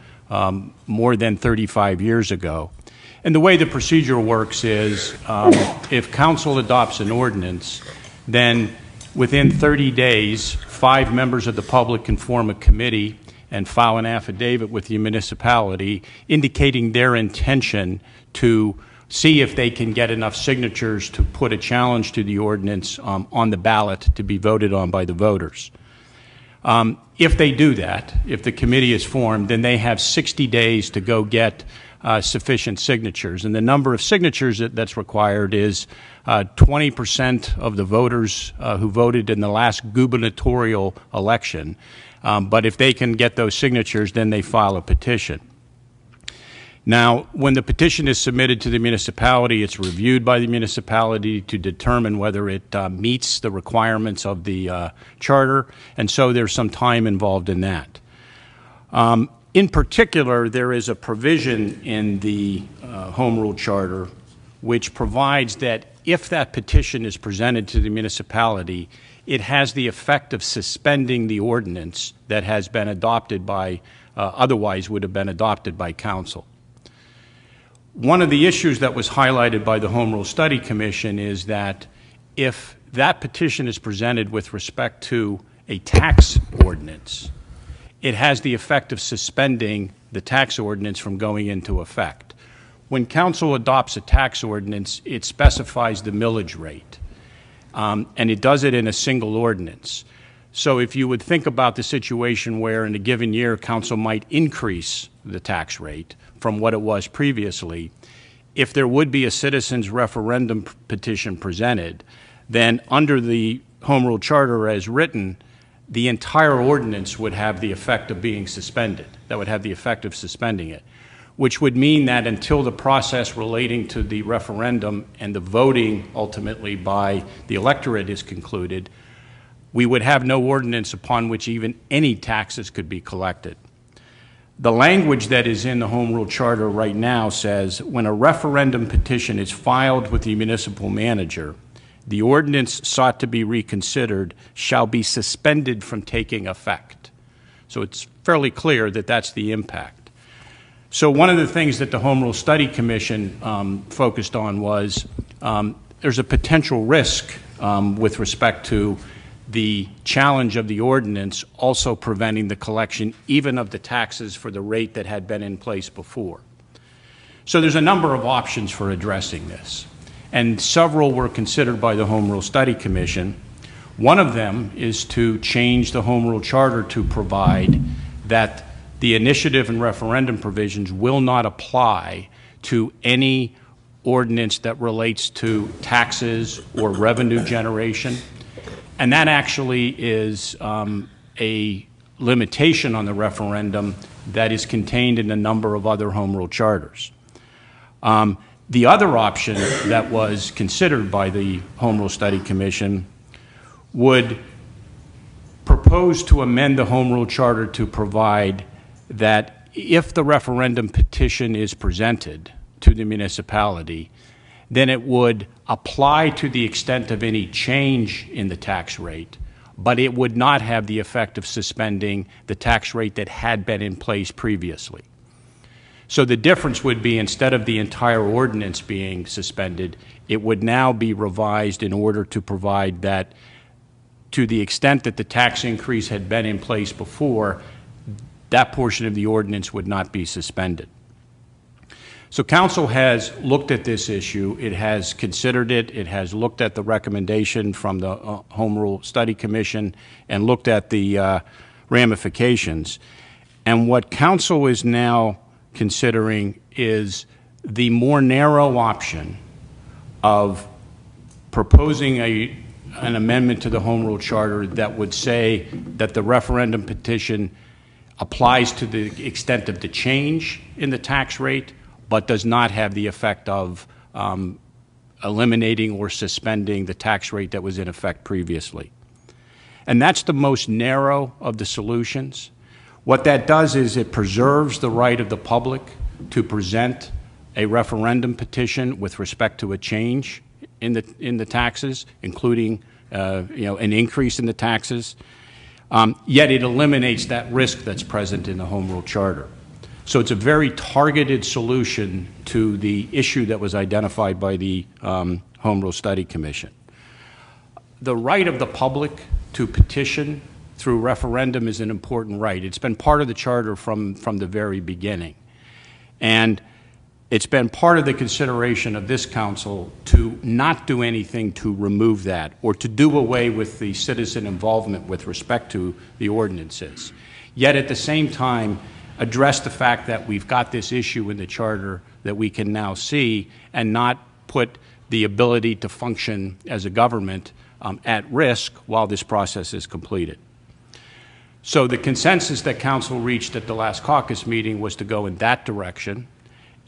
J: more than 35 years ago. And the way the procedure works is if council adopts an ordinance, then within 30 days, 5 members of the public can form a committee and file an affidavit with the municipality indicating their intention to see if they can get enough signatures to put a challenge to the ordinance on the ballot to be voted on by the voters. If they do that, if the committee is formed, then they have 60 days to go get sufficient signatures. And the number of signatures that's required is 20% of the voters who voted in the last gubernatorial election. But if they can get those signatures, then they file a petition. Now, when the petition is submitted to the municipality, it's reviewed by the municipality to determine whether it meets the requirements of the charter, and so there's some time involved in that. In particular, there is a provision in the Home Rule Charter which provides that if that petition is presented to the municipality, it has the effect of suspending the ordinance that has been adopted by, otherwise would have been adopted by council. One of the issues that was highlighted by the Home Rule Study Commission is that if that petition is presented with respect to a tax ordinance, it has the effect of suspending the tax ordinance from going into effect. When council adopts a tax ordinance, it specifies the millage rate, and it does it in a single ordinance. So if you would think about the situation where in a given year council might increase the tax rate from what it was previously, if there would be a citizens referendum petition presented, then under the Home Rule Charter as written, the entire ordinance would have the effect of being suspended. That would have the effect of suspending it, which would mean that until the process relating to the referendum and the voting ultimately by the electorate is concluded, we would have no ordinance upon which even any taxes could be collected. The language that is in the Home Rule Charter right now says when a referendum petition is filed with the municipal manager, the ordinance sought to be reconsidered shall be suspended from taking effect. So it's fairly clear that that's the impact. So one of the things that the Home Rule Study Commission focused on was there's a potential risk with respect to the challenge of the ordinance also preventing the collection even of the taxes for the rate that had been in place before. So there's a number of options for addressing this, and several were considered by the Home Rule Study Commission. One of them is to change the Home Rule Charter to provide that the initiative and referendum provisions will not apply to any ordinance that relates to taxes or revenue generation. And that actually is a limitation on the referendum that is contained in a number of other Home Rule Charters. The other option that was considered by the Home Rule Study Commission would propose to amend the Home Rule Charter to provide that if the referendum petition is presented to the municipality, then it would apply to the extent of any change in the tax rate, but it would not have the effect of suspending the tax rate that had been in place previously. So the difference would be instead of the entire ordinance being suspended, it would now be revised in order to provide that to the extent that the tax increase had been in place before, that portion of the ordinance would not be suspended. So council has looked at this issue, it has considered it, it has looked at the recommendation from the Home Rule Study Commission and looked at the ramifications. And what council is now considering is the more narrow option of proposing an amendment to the Home Rule Charter that would say that the referendum petition applies to the extent of the change in the tax rate, but does not have the effect of eliminating or suspending the tax rate that was in effect previously. And that's the most narrow of the solutions. What that does is it preserves the right of the public to present a referendum petition with respect to a change in the taxes, including an increase in the taxes. Yet it eliminates that risk that's present in the Home Rule Charter. So it's a very targeted solution to the issue that was identified by the Home Rule Study Commission. The right of the public to petition through referendum is an important right. It's been part of the Charter from the very beginning. And it's been part of the consideration of this council to not do anything to remove that or to do away with the citizen involvement with respect to the ordinances. Yet at the same time, address the fact that we've got this issue in the Charter that we can now see and not put the ability to function as a government at risk while this process is completed. So the consensus that Council reached at the last caucus meeting was to go in that direction,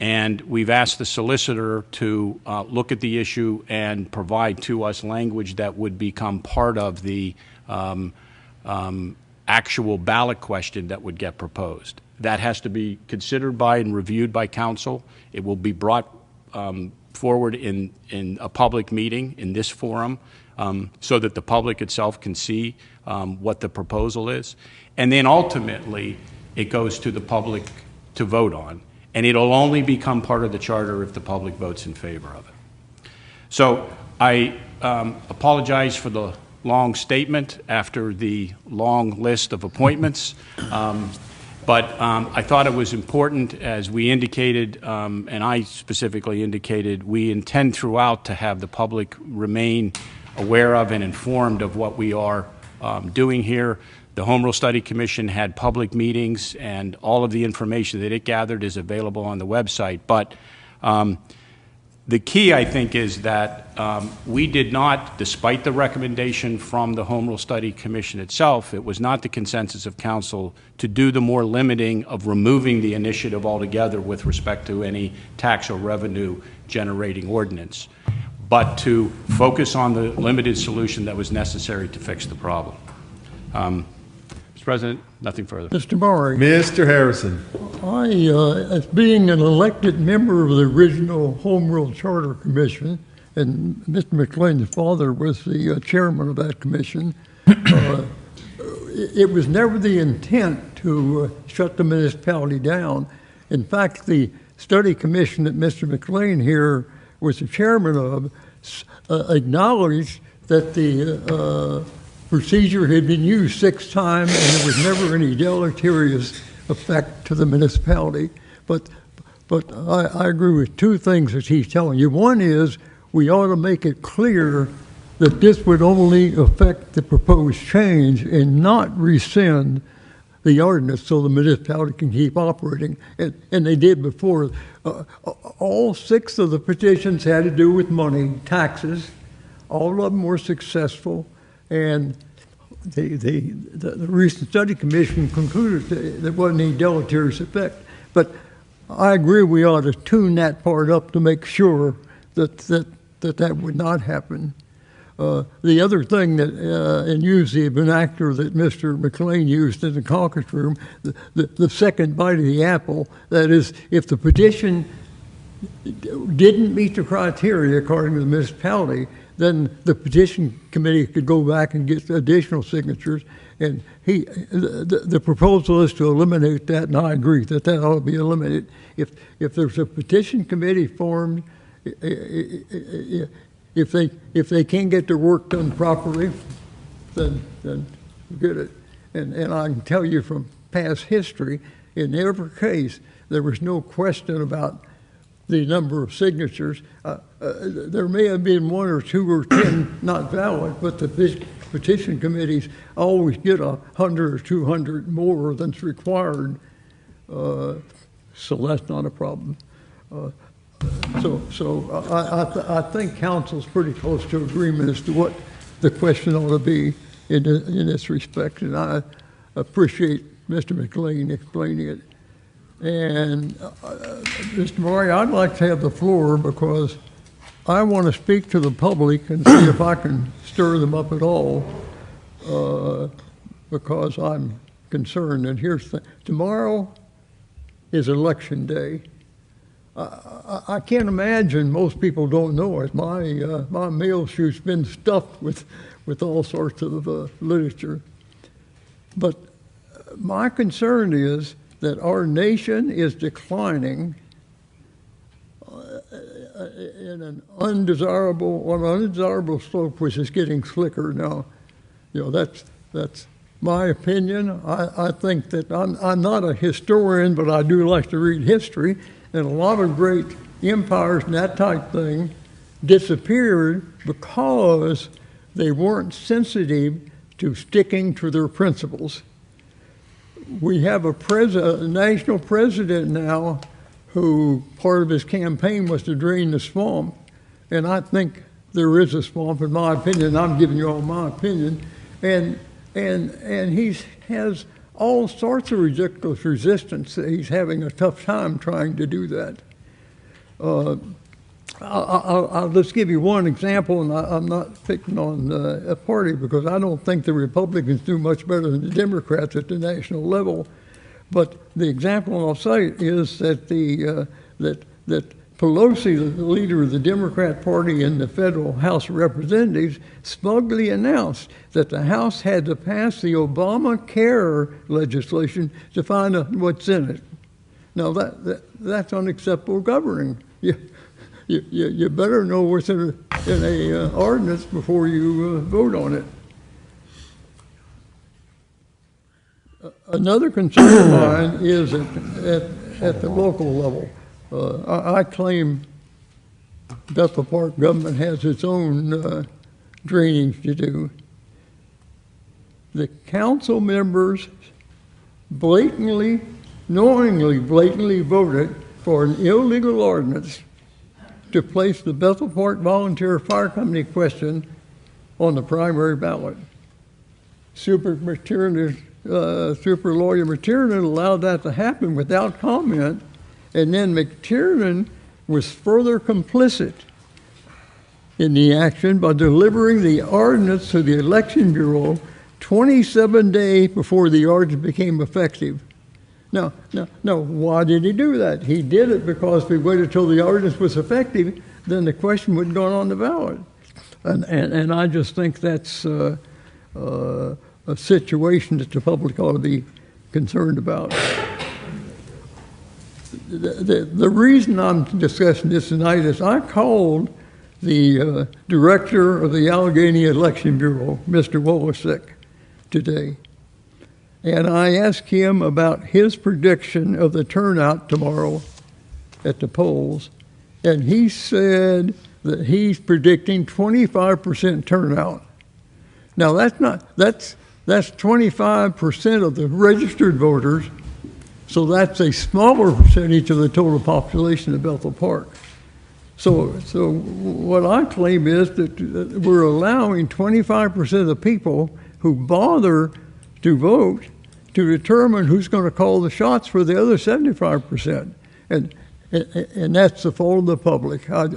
J: and we've asked the solicitor to look at the issue and provide to us language that would become part of the actual ballot question that would get proposed. That has to be considered by and reviewed by Council. It will be brought forward in a public meeting in this forum so that the public itself can see what the proposal is. And then ultimately, it goes to the public to vote on. And it'll only become part of the Charter if the public votes in favor of it. So I apologize for the long statement after the long list of appointments. But I thought it was important, as we indicated, and I specifically indicated, we intend throughout to have the public remain aware of and informed of what we are doing here. The Home Rule Study Commission had public meetings, and all of the information that it gathered is available on the website. But the key, I think, is that we did not, despite the recommendation from the Home Rule Study Commission itself, it was not the consensus of Council to do the more limiting of removing the initiative altogether with respect to any tax or revenue generating ordinance, but to focus on the limited solution that was necessary to fix the problem. Mr. President, nothing further.
H: Mr. Murray.
A: Mr. Harrison.
H: As being an elected member of the original Home Rule Charter Commission, and Mr. McLean's father was the chairman of that commission, it was never the intent to shut the municipality down. In fact, the study commission that Mr. McLean here was the chairman of acknowledged that the procedure had been used 6 times and there was never any deleterious effect to the municipality. But I agree with 2 things that he's telling you. One is we ought to make it clear that this would only affect the proposed change and not rescind the ordinance so the municipality can keep operating. And they did before. All 6 of the petitions had to do with money, taxes. All of them were successful. And the recent study commission concluded that there wasn't any deleterious effect. But I agree we ought to tune that part up to make sure that would not happen. The other thing that, and use the vernacular that Mr. McLean used in the caucus room, the second bite of the apple, that is, if the petition didn't meet the criteria according to the municipality, then the petition committee could go back and get additional signatures. And the proposal is to eliminate that, and I agree that that ought to be eliminated. If there's a petition committee formed, if they can't get their work done properly, then forget it. And I can tell you from past history, in every case, there was no question about the number of signatures. There may have been 1 or 2 or 10 not valid, but the petition committees always get 100 or 200 more than's required, so that's not a problem. So I think council's pretty close to agreement as to what the question ought to be in this respect, and I appreciate Mr. McLean explaining it. And Mr. Murray, I'd like to have the floor because I want to speak to the public and see if I can stir them up at all, because I'm concerned. And here's tomorrow is election day. I can't imagine most people don't know it. My mail chute's been stuffed with all sorts of literature. But my concern is that our nation is declining in an undesirable slope, which is getting slicker now. That's my opinion. I think that I'm not a historian, but I do like to read history, and a lot of great empires and that type thing disappeared because they weren't sensitive to sticking to their principles. We have a national president now who part of his campaign was to drain the swamp, and I think there is a swamp, in my opinion. I'm giving you all my opinion, and he has all sorts of ridiculous resistance. He's having a tough time trying to do that. I'll just give you one example, and I'm not picking on a party because I don't think the Republicans do much better than the Democrats at the national level. But the example I'll cite is that that Pelosi, the leader of the Democrat Party in the federal House of Representatives, smugly announced that the House had to pass the Obamacare legislation to find out what's in it. Now that's unacceptable governing. You better know what's in a ordinance before you vote on it. Another concern of mine is at the local level. I claim Bethel Park government has its own drainage to do. The council members knowingly voted for an illegal ordinance to place the Bethel Park Volunteer Fire Company question on the primary ballot. Super Lawyer McTiernan allowed that to happen without comment, and then McTiernan was further complicit in the action by delivering the ordinance to the Election Bureau 27 days before the ordinance became effective. Now, why did he do that? He did it because if he waited till the ordinance was effective, then the question wouldn't go on the ballot. And I just think that's a situation that the public ought to be concerned about. The reason I'm discussing this tonight is I called the director of the Allegheny Election Bureau, Mr. Wolosek, today. And I asked him about his prediction of the turnout tomorrow at the polls. And he said that he's predicting 25% turnout. Now that's 25% of the registered voters. So that's a smaller percentage of the total population of Bethel Park. So what I claim is that we're allowing 25% of the people who bother to vote to determine who's going to call the shots for the other 75%. And that's the fault of the public. I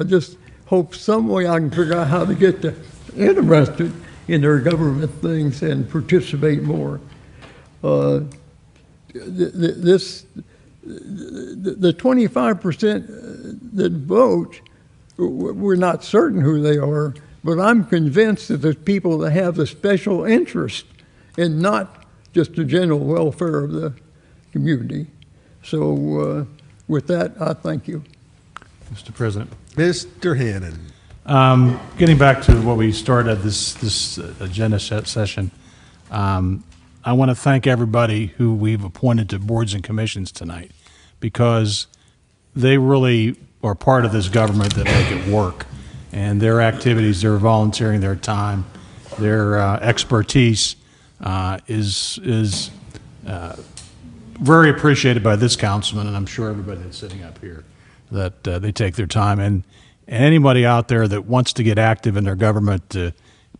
H: just hope some way I can figure out how to get them interested in their government things and participate more. The 25% that vote, we're not certain who they are, but I'm convinced that there's people that have a special interest in not just the general welfare of the community. So with that, I thank you.
K: Mr. President.
A: Mr. Hannan.
K: Getting back to what we started this agenda session, I want to thank everybody who we've appointed to boards and commissions tonight, because they really are part of this government that make it work. And their activities, their volunteering, their time, their expertise is very appreciated by this councilman, and I'm sure everybody that's sitting up here, that they take their time. And anybody out there that wants to get active in their government, to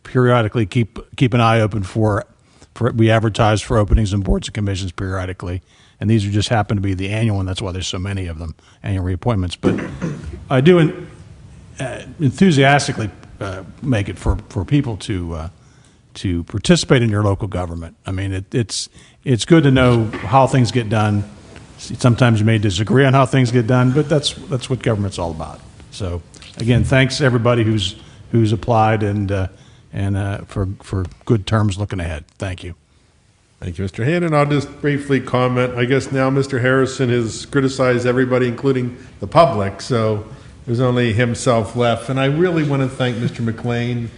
K: periodically keep an eye open for we advertise for openings in boards and commissions periodically, and these are just happen to be the annual one. That's why there's so many of them, annual reappointments. But I do enthusiastically make it for people to participate in your local government. I mean, it's good to know how things get done. Sometimes you may disagree on how things get done, but that's what government's all about. So again, thanks to everybody who's applied and for good terms looking ahead. Thank you.
A: Thank you, Mr. Hannon. I'll just briefly comment. I guess now Mr. Harrison has criticized everybody, including the public, so there's only himself left. And I really want to thank Mr. McLean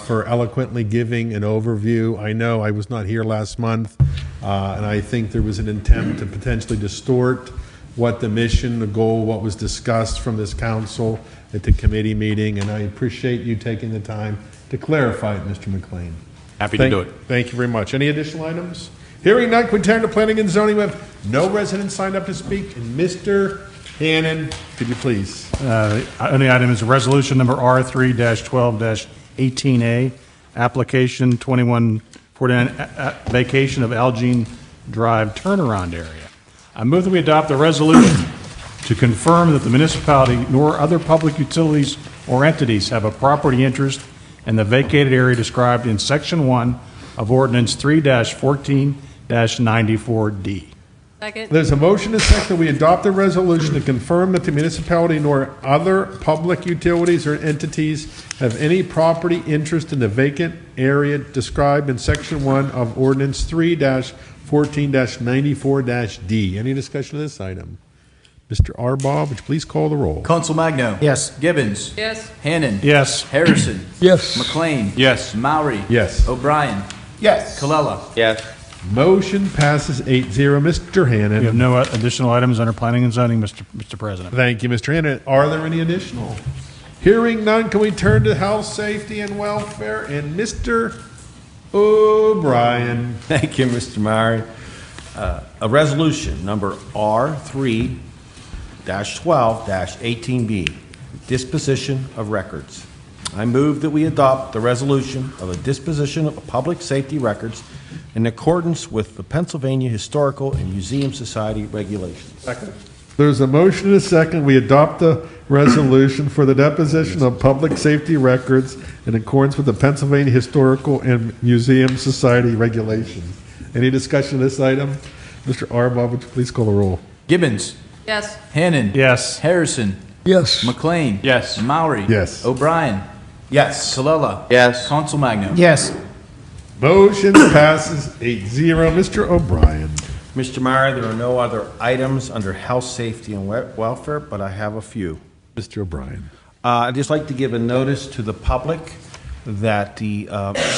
A: for eloquently giving an overview. I know I was not here last month, and I think there was an attempt to potentially distort what the mission, the goal, what was discussed from this council at the committee meeting, and I appreciate you taking the time to clarify it, Mr. McLean.
J: Happy to do it.
A: Thank you very much. Any additional items? Hearing none, we turn to planning and zoning. We have no residents signed up to speak. And Mr. Hannon, could you please?
K: Only item is resolution number R3-12-18A, application 2149, vacation of Algene Drive turnaround area. I move that we adopt the resolution to confirm that the municipality nor other public utilities or entities have a property interest in the vacated area described in Section 1 of Ordinance 3-14-94D.
L: Second.
A: There's a motion and a second that we adopt a resolution to confirm that the municipality nor other public utilities or entities have any property interest in the vacant area described in Section 1 of Ordinance 3-14-94-D. Any discussion of this item? Mr. Arbaugh, would you please call the roll?
B: Council Magno.
G: Yes.
B: Gibbons.
L: Yes.
B: Hannon.
K: Yes.
B: Harrison.
H: Yes.
B: McLean.
J: Yes.
B: Maury.
A: Yes.
B: O'Brien.
G: Yes.
B: Colella.
G: Yes.
A: Motion passes 8-0. Mr. Hannon.
K: We have no additional items under planning and zoning, Mr. President.
A: Thank you, Mr. Hannon. Are there any additional? Hearing none, can we turn to health, safety, and welfare? And Mr. O'Brien.
M: Thank you, Mr. Murray. A resolution number R3-12-18B, disposition of records. I move that we adopt the resolution of a disposition of public safety records in accordance with the Pennsylvania Historical and Museum Society regulations.
A: Second. There's a motion and a second. We adopt the resolution for the deposition of public safety records in accordance with the Pennsylvania Historical and Museum Society regulations. Any discussion of this item? Mr. Arbaugh, would you please call the roll?
B: Gibbons.
L: Yes.
B: Hannon.
K: Yes.
B: Harrison.
H: Yes.
B: McLean.
J: Yes.
B: Maury.
A: Yes.
B: O'Brien.
M: Yes.
B: Colella.
G: Yes.
B: Council Magno.
G: Yes.
A: Motion passes 8-0. Mr. O'Brien.
M: Mr. Murray, there are no other items under health, safety, and welfare, but I have a few.
A: Mr. O'Brien.
M: I'd just like to give a notice to the public that the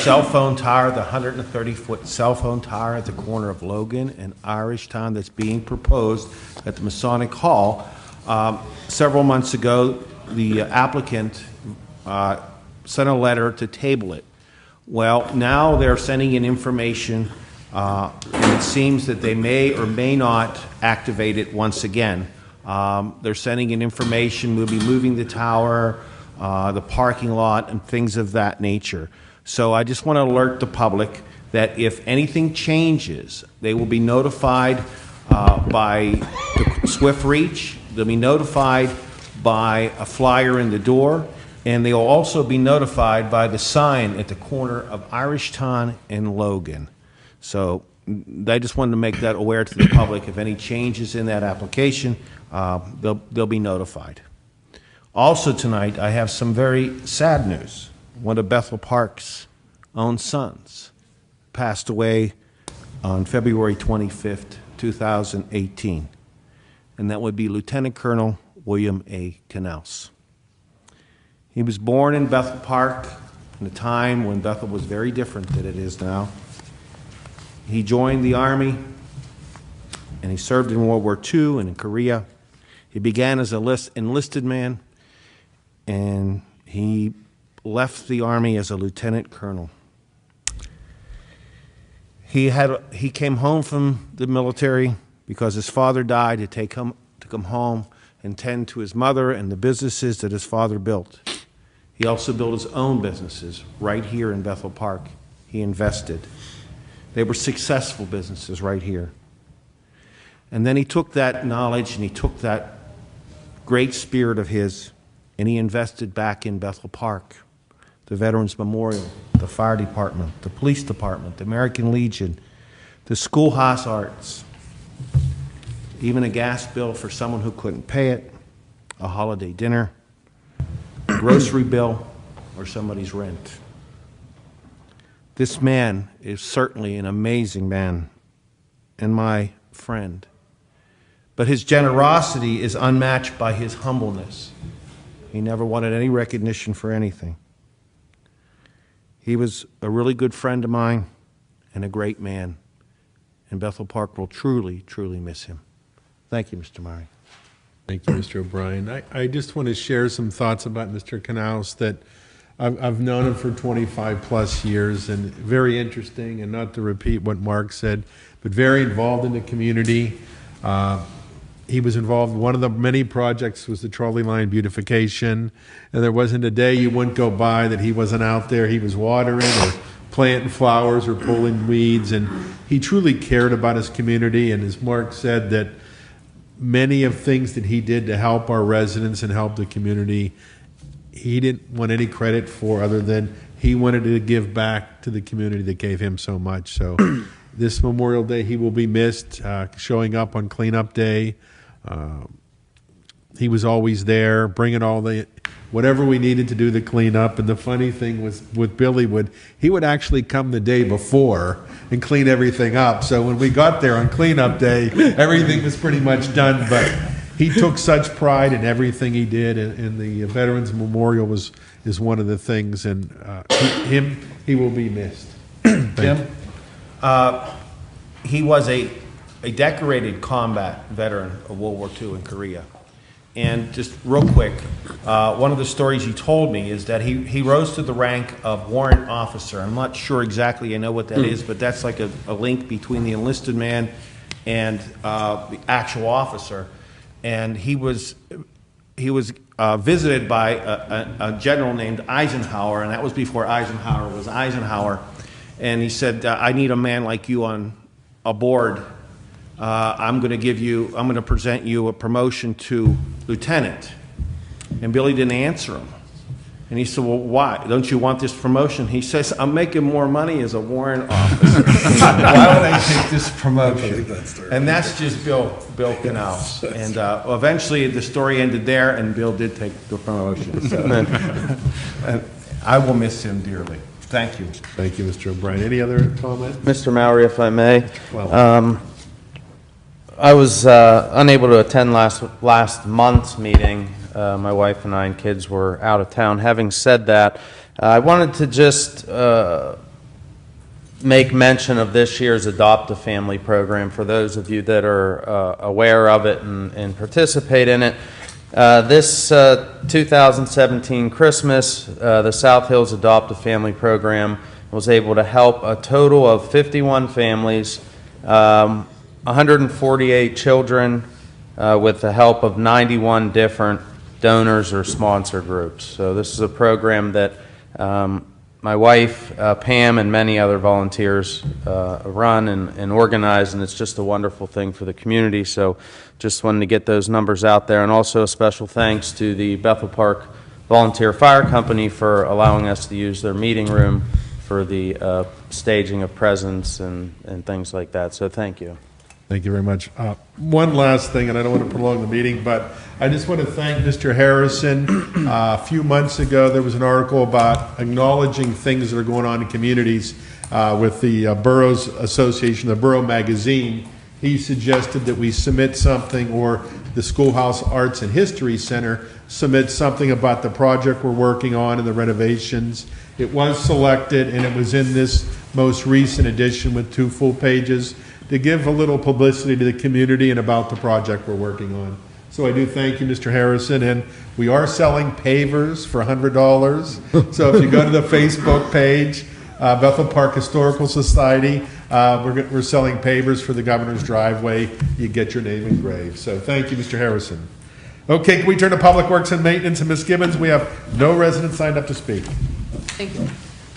M: cell phone tower, the 130-foot cell phone tower at the corner of Logan and Irish Town that's being proposed at the Masonic Hall, several months ago, the applicant sent a letter to table it. Well, now they're sending in information, and it seems that they may or may not activate it once again. They're sending in information, we'll be moving the tower, the parking lot, and things of that nature. So I just want to alert the public that if anything changes, they will be notified by the Swift Reach, they'll be notified by a flyer in the door, and they'll also be notified by the sign at the corner of Irish Town and Logan. So I just wanted to make that aware to the public. If any changes in that application, they'll be notified. Also tonight, I have some very sad news. One of Bethel Park's own sons passed away on February 25th, 2018, and that would be Lieutenant Colonel William A. Knaus. He was born in Bethel Park in a time when Bethel was very different than it is now. He joined the Army, and he served in World War II and in Korea. He began as an enlisted man, and he left the Army as a lieutenant colonel. He came home from the military because his father died to come home and tend to his mother and the businesses that his father built. He also built his own businesses right here in Bethel Park. He invested. They were successful businesses right here. And then he took that knowledge and he took that great spirit of his and he invested back in Bethel Park, the Veterans Memorial, the Fire Department, the Police Department, the American Legion, the schoolhouse arts, even a gas bill for someone who couldn't pay it, a holiday dinner, a grocery bill, or somebody's rent. This man is certainly an amazing man and my friend. But his generosity is unmatched by his humbleness. He never wanted any recognition for anything. He was a really good friend of mine and a great man. And Bethel Park will truly, truly miss him. Thank you, Mr. Murray.
A: Thank you, Mr. O'Brien. I just want to share some thoughts about Mr. Knaus that I've known him for 25 plus years, and very interesting, and not to repeat what Mark said, but very involved in the community. He was involved, one of the many projects was the trolley line beautification, and there wasn't a day you wouldn't go by that he wasn't out there. He was watering or planting flowers or pulling weeds, and he truly cared about his community. And as Mark said, that many of things that he did to help our residents and help the community, he didn't want any credit for, other than he wanted to give back to the community that gave him so much. So this Memorial Day, he will be missed, showing up on cleanup day. He was always there, bringing all the whatever we needed to do the cleanup. And the funny thing was with Billy he would actually come the day before and clean everything up. So when we got there on cleanup day, everything was pretty much done. But he took such pride in everything he did, and the Veterans Memorial is one of the things. And he will be missed.
M: Jim, he was a decorated combat veteran of World War II in Korea. And just real quick, one of the stories he told me is that he rose to the rank of warrant officer. I'm not sure exactly I know what that is, but that's like a link between the enlisted man and the actual officer. And he was visited by a general named Eisenhower, and that was before Eisenhower was Eisenhower. And he said, I need a man like you on aboard. I'm going to present you a promotion to lieutenant. And Billy didn't answer him. And he said, well, why? Don't you want this promotion? He says, I'm making more money as a warrant officer. Why would I take this promotion? And that's just Bill Knaus. And eventually the story ended there, and Bill did take the promotion. So, and I will miss him dearly. Thank you.
A: Thank you, Mr. O'Brien. Any other comments?
G: Mr. Mowry, if I may.
A: Well,
G: I was unable to attend last month's meeting. My wife and I and kids were out of town. Having said that, I wanted to just make mention of this year's Adopt a Family program for those of you that are aware of it and participate in it. This 2017 Christmas, the South Hills Adopt a Family program was able to help a total of 51 families, 148 children, with the help of 91 different donors or sponsor groups. So this is a program that my wife, Pam, and many other volunteers run and organize, and it's just a wonderful thing for the community. So just wanted to get those numbers out there. And also a special thanks to the Bethel Park Volunteer Fire Company for allowing us to use their meeting room for the staging of presents and things like that. So thank you.
A: Thank you very much. One last thing, and I don't want to prolong the meeting, but I just want to thank Mr. Harrison. A few months ago, there was an article about acknowledging things that are going on in communities with the Boroughs Association, the Borough Magazine. He suggested that we submit something, or the Schoolhouse Arts and History Center submit something about the project we're working on and the renovations. It was selected, and it was in this most recent edition with 2 full pages, to give a little publicity to the community and about the project we're working on. So I do thank you, Mr. Harrison, and we are selling pavers for $100. So if you go to the Facebook page, Bethel Park Historical Society, we're selling pavers for the governor's driveway. You get your name engraved. So thank you, Mr. Harrison. Okay, can we turn to Public Works and Maintenance? And Ms. Gibbons, we have no residents signed up to speak.
L: Thank you.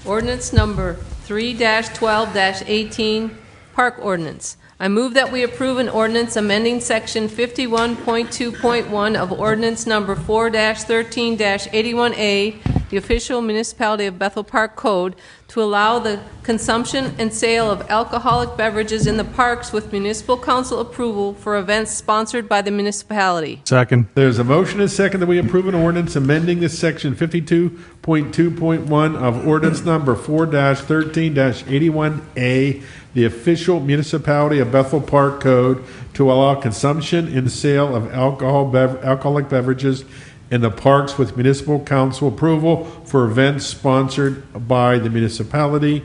L: Ordinance number 3-12-18, Park Ordinance. I move that we approve an ordinance amending Section 51.2.1 of Ordinance Number 4-13-81A, the official municipality of Bethel Park Code, to allow the consumption and sale of alcoholic beverages in the parks with municipal council approval for events sponsored by the municipality.
K: Second.
A: There's a motion and a second that we approve an ordinance amending this section 52.2.1 of ordinance number 4-13-81A, the official municipality of Bethel Park Code, to allow consumption and sale of alcoholic beverages in the parks with municipal council approval for events sponsored by the municipality.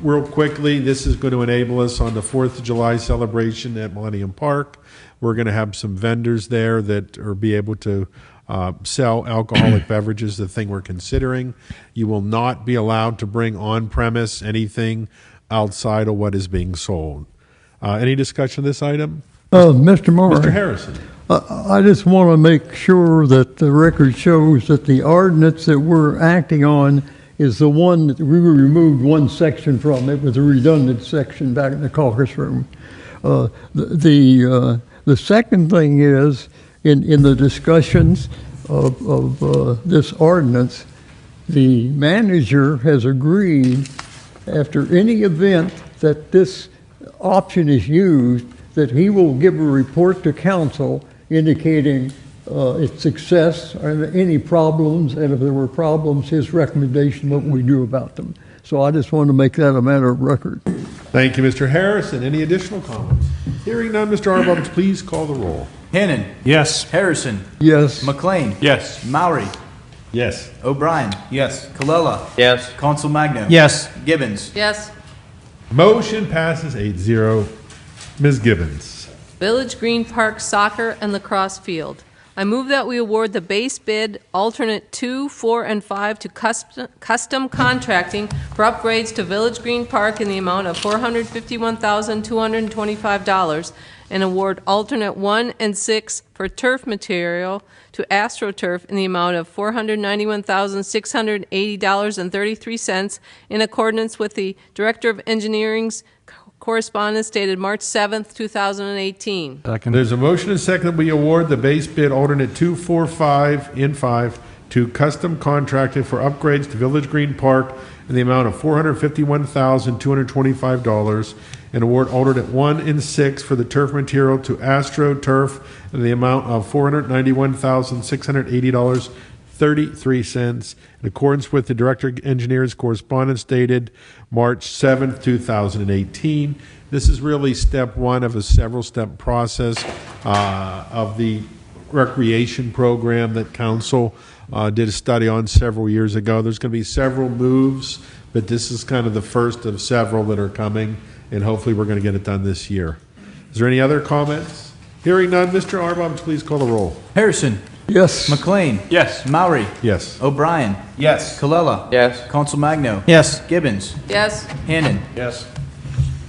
A: Real quickly, this is going to enable us on the 4th of July celebration at Millennium Park. We're going to have some vendors there that are be able to sell alcoholic beverages, the thing we're considering. You will not be allowed to bring on-premise anything outside of what is being sold. Any discussion of this item?
H: Mr. Moore.
A: Mr. Harrison.
H: I just want to make sure that the record shows that the ordinance that we're acting on is the one that we removed one section from. It was a redundant section back in the caucus room. The second thing is, in the discussions of this ordinance, the manager has agreed, after any event that this option is used, that he will give a report to council indicating its success and any problems, and if there were problems, his recommendation, what we do about them. So I just want to make that a matter of record.
A: Thank you, Mr. Harrison. Any additional comments? Hearing none, Mr. Arbaugh, please call the roll.
B: Hannon.
K: Yes.
B: Harrison.
H: Yes.
B: McLean.
J: Yes.
B: Maury.
A: Yes.
B: O'Brien.
M: Yes.
B: Colella.
G: Yes.
B: Council Magno.
J: Yes.
B: Gibbons.
L: Yes.
A: Motion passes 8-0. Ms. Gibbons.
L: Village Green Park Soccer and Lacrosse Field. I move that we award the base bid alternate 2, 4, and 5 to custom contracting for upgrades to Village Green Park in the amount of $451,225 and award alternate 1 and 6 for turf material to AstroTurf in the amount of $491,680.33 in accordance with the Director of Engineering's correspondence dated March 7th, 2018.
K: Second.
A: There's a motion and second that we award the base bid alternate 2, 4, 5, and 5 to custom contracted for upgrades to Village Green Park in the amount of $451,225 and award alternate 1 and 6 for the turf material to AstroTurf in the amount of $491,680.33 in accordance with the Director of Engineers correspondence dated March 7th, 2018. This is really step one of a several-step process of the recreation program that Council did a study on several years ago. There's going to be several moves, but this is kind of the first of several that are coming, and hopefully we're going to get it done this year. Is there any other comments? Hearing none, Mr. Arbaugh, please call the roll.
B: Harrison.
H: Yes.
B: McLean.
J: Yes.
B: Maury.
A: Yes.
B: O'Brien.
M: Yes.
B: Colella.
G: Yes.
B: Council Magno.
J: Yes.
B: Gibbons.
L: Yes.
B: Hannon.
J: Yes.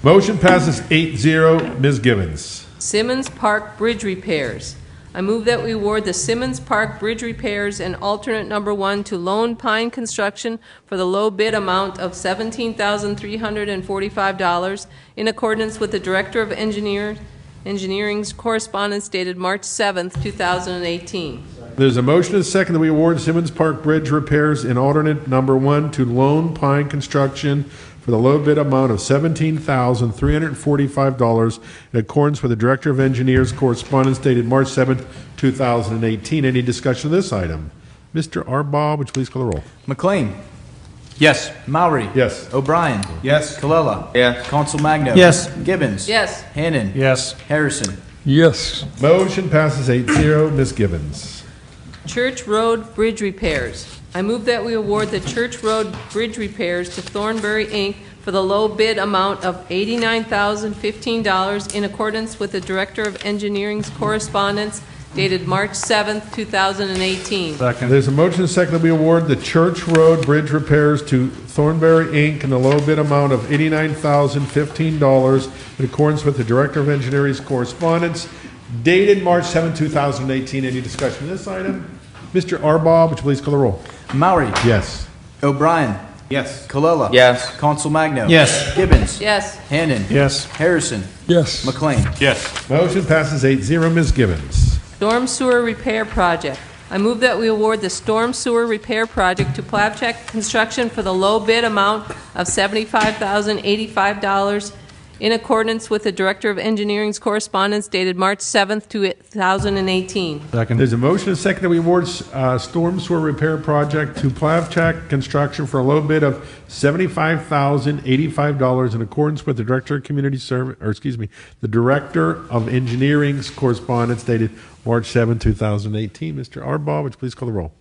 A: Motion passes 8-0. Ms. Gibbons.
L: Simmons Park Bridge Repairs. I move that we award the Simmons Park Bridge Repairs and alternate number 1 to Lone Pine Construction for the low bid amount of $17,345 in accordance with the Director of Engineering's correspondence dated March 7th, 2018.
A: There's a motion and a second that we award Simmons Park Bridge repairs in alternate number 1 to Lone Pine Construction for the low bid amount of $17,345 in accordance with the Director of Engineers correspondence dated March 7th, 2018. Any discussion of this item? Mr. Arbaugh, would you please call the roll?
B: McLean. Yes. Maury.
A: Yes.
B: O'Brien.
M: Yes.
B: Colella.
G: Yes.
B: Council Magno.
J: Yes.
B: Gibbons.
L: Yes.
B: Hannon.
K: Yes.
B: Harrison.
H: Yes.
A: Motion passes 8-0. Ms. Gibbons.
L: Church Road Bridge Repairs. I move that we award the Church Road Bridge Repairs to Thornbury, Inc. for the low bid amount of $89,015 in accordance with the Director of Engineering's correspondence dated March 7th, 2018.
K: Second.
A: There's a motion and a second that we award the Church Road Bridge repairs to Thornbury, Inc. in the low bid amount of $89,015 in accordance with the Director of Engineering's correspondence dated March 7, 2018. Any discussion on this item? Mr. Arbaugh, would you please call the roll?
B: Maury.
A: Yes.
B: O'Brien.
J: Yes.
B: Colella.
G: Yes.
B: Counsel Magno.
J: Yes.
B: Gibbons.
L: Yes.
B: Hannon.
K: Yes.
B: Harrison.
H: Yes.
B: McLean.
J: Yes.
A: Motion passes 8-0. Ms. Gibbons.
L: Storm sewer repair project. I move that we award the storm sewer repair project to Plavchek Construction for the low bid amount of $75,085 in accordance with the Director of Engineering's correspondence dated March 7th, 2018.
K: Second.
A: There's a motion and a second that we award storm sewer repair project to Plavchak Construction for a low bid of $75,085 in accordance with the Director of Community Service, the Director of Engineering's correspondence dated March 7, 2018. Mr. Arbaugh, would you please call the roll?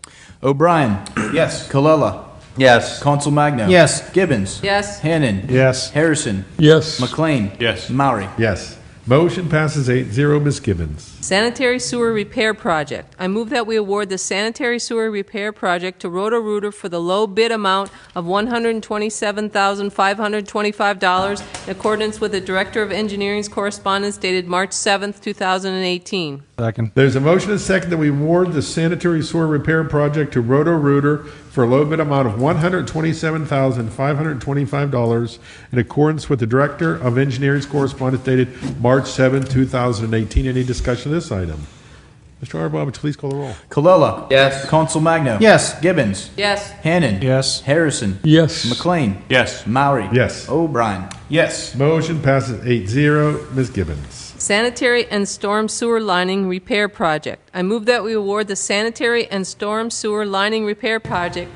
B: O'Brien.
J: Yes.
B: Colella.
G: Yes.
B: Counsel Magno.
J: Yes.
B: Gibbons.
L: Yes.
B: Hannon.
K: Yes.
B: Harrison.
H: Yes.
B: McLean.
J: Yes.
B: Maury.
A: Yes. Motion passes 8-0. Ms. Gibbons.
L: Sanitary sewer repair project. I move that we award the sanitary sewer repair project to Roto-Rooter for the low bid amount of $127,525 in accordance with the Director of Engineering's correspondence dated March 7th, 2018.
K: Second.
A: There's a motion and a second that we award the sanitary sewer repair project to Roto-Rooter for a low bid amount of $127,525 in accordance with the Director of Engineering's correspondence dated March 7, 2018. Any discussion of this item? Mr. Arbaugh, would you please call the roll?
B: Colella.
G: Yes.
B: Counsel Magno.
J: Yes.
B: Gibbons.
L: Yes.
B: Hannon.
K: Yes.
B: Harrison.
H: Yes.
B: McLean.
J: Yes.
B: Maury.
A: Yes.
B: O'Brien.
J: Yes.
A: Motion passes 8-0. Ms. Gibbons.
L: Sanitary and storm sewer lining repair project. I move that we award the sanitary and storm sewer lining repair project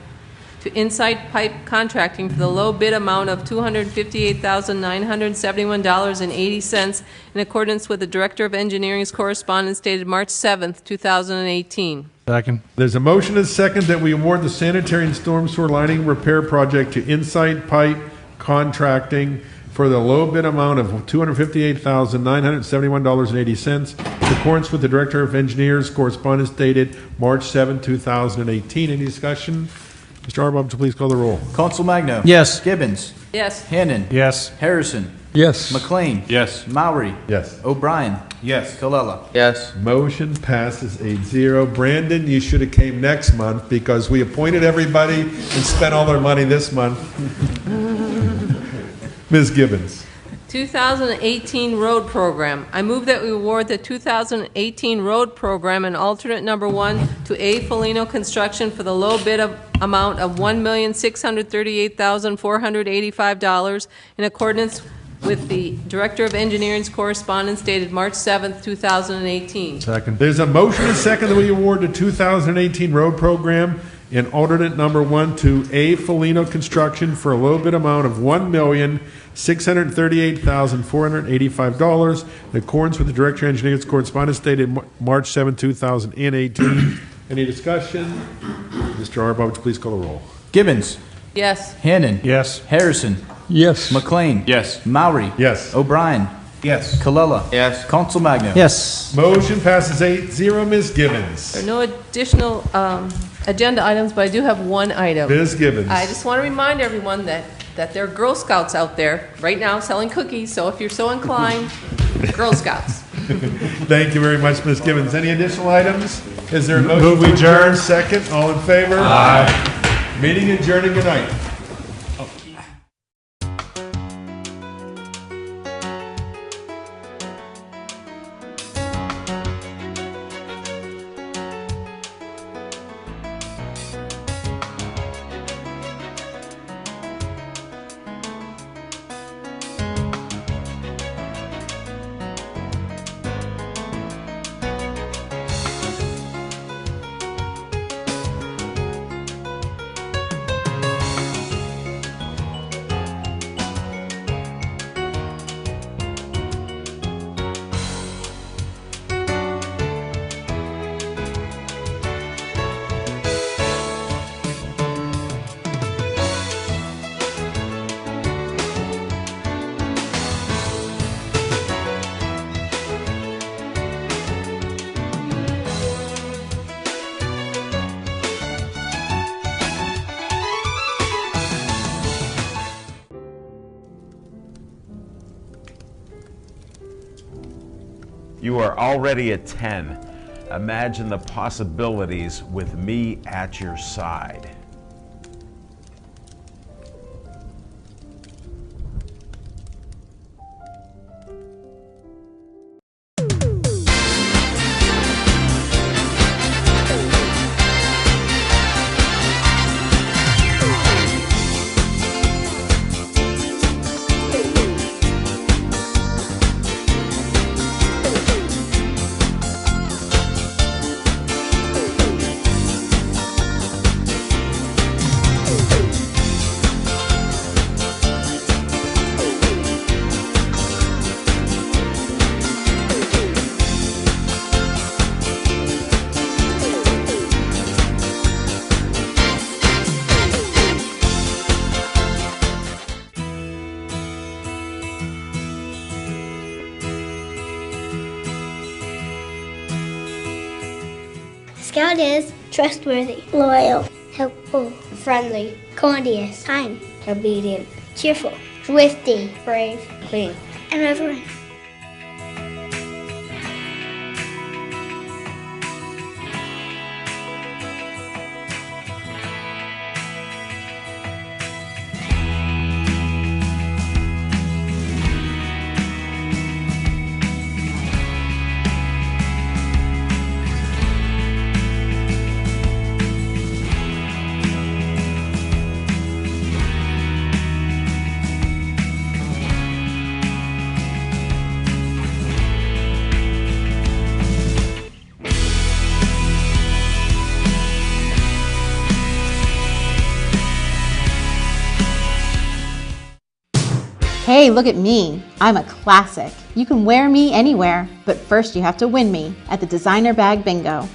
L: to Insight Pipe Contracting for the low bid amount of $258,971.80 in accordance with the Director of Engineering's correspondence dated March 7th, 2018.
K: Second.
A: There's a motion and a second that we award the sanitary and storm sewer lining repair project to Insight Pipe Contracting for the low bid amount of $258,971.80 in accordance with the Director of Engineers correspondence dated March 7, 2018. Any discussion? Mr. Arbaugh, would you please call the roll?
B: Counsel Magno.
J: Yes.
B: Gibbons.
L: Yes.
B: Hannon.
K: Yes.
B: Harrison.
H: Yes.
B: McLean.
J: Yes.
B: Maury.
A: Yes.
B: O'Brien.
J: Yes.
B: Colella.
G: Yes.
A: Motion passes 8-0. Brandon, you should have came next month because we appointed everybody and spent all their money this month. Ms. Gibbons.
L: 2018 road program. I move that we award the 2018 road program and alternate number 1 to A. Folino Construction for the low bid amount of $1,638,485 in accordance with the Director of Engineering's correspondence dated March 7th, 2018.
K: Second.
A: There's a motion and second that we award the 2018 road program in alternate number 1 to A. Folino Construction for a low bid amount of $1,638,485 in accordance with the Director of Engineering's correspondence dated March 7, 2018. Any discussion? Mr. Arbaugh, would you please call the roll?
B: Gibbons.
L: Yes.
B: Hannon.
K: Yes.
B: Harrison.
H: Yes.
B: McLean.
J: Yes.
B: Maury.
A: Yes.
B: O'Brien.
J: Yes.
B: Colella.
G: Yes.
B: Counsel Magno.
J: Yes.
A: Motion passes 8-0. Ms. Gibbons.
L: There are no additional agenda items, but I do have one item.
A: Ms. Gibbons.
L: I just want to remind everyone that there are Girl Scouts out there right now selling cookies, so if you're so inclined, Girl Scouts.
A: Thank you very much, Ms. Gibbons. Any additional items? Is there a motion?
K: Move
A: to
K: adjourn.
A: Second. All in favor? Aye. Meeting adjourned. Good night.
N: You are already at 10. Imagine the possibilities with me at your side.
O: Scout is trustworthy, loyal, helpful, friendly, courteous, kind, obedient, cheerful, thrifty, brave, clean, and reverent.
P: Hey, look at me. I'm a classic. You can wear me anywhere, but first you have to win me at the Designer Bag Bingo.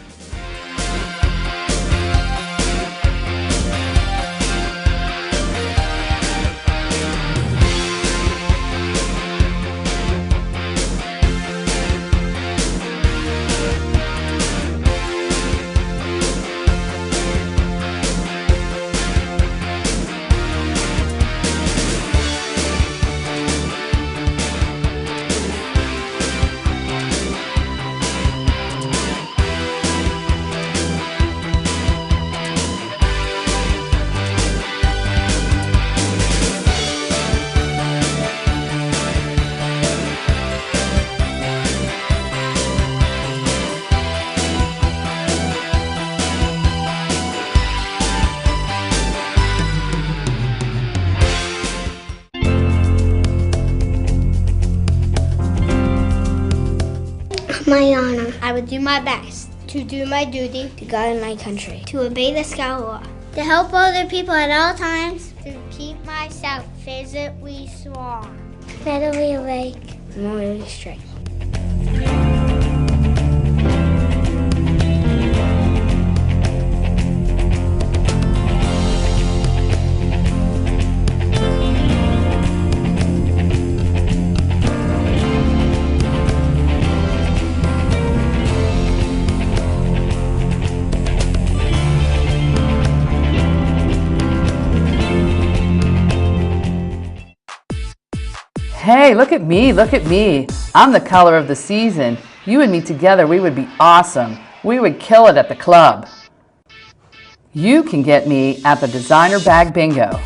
O: My honor, I would do my best to do my duty to God and my country, to obey the Scout law, to help other people at all times, to keep myself physically strong, mentally awake, morally straight.
D: Hey, look at me, look at me. I'm the color of the season. You and me together, we would be awesome. We would kill it at the club. You can get me at the Designer Bag Bingo.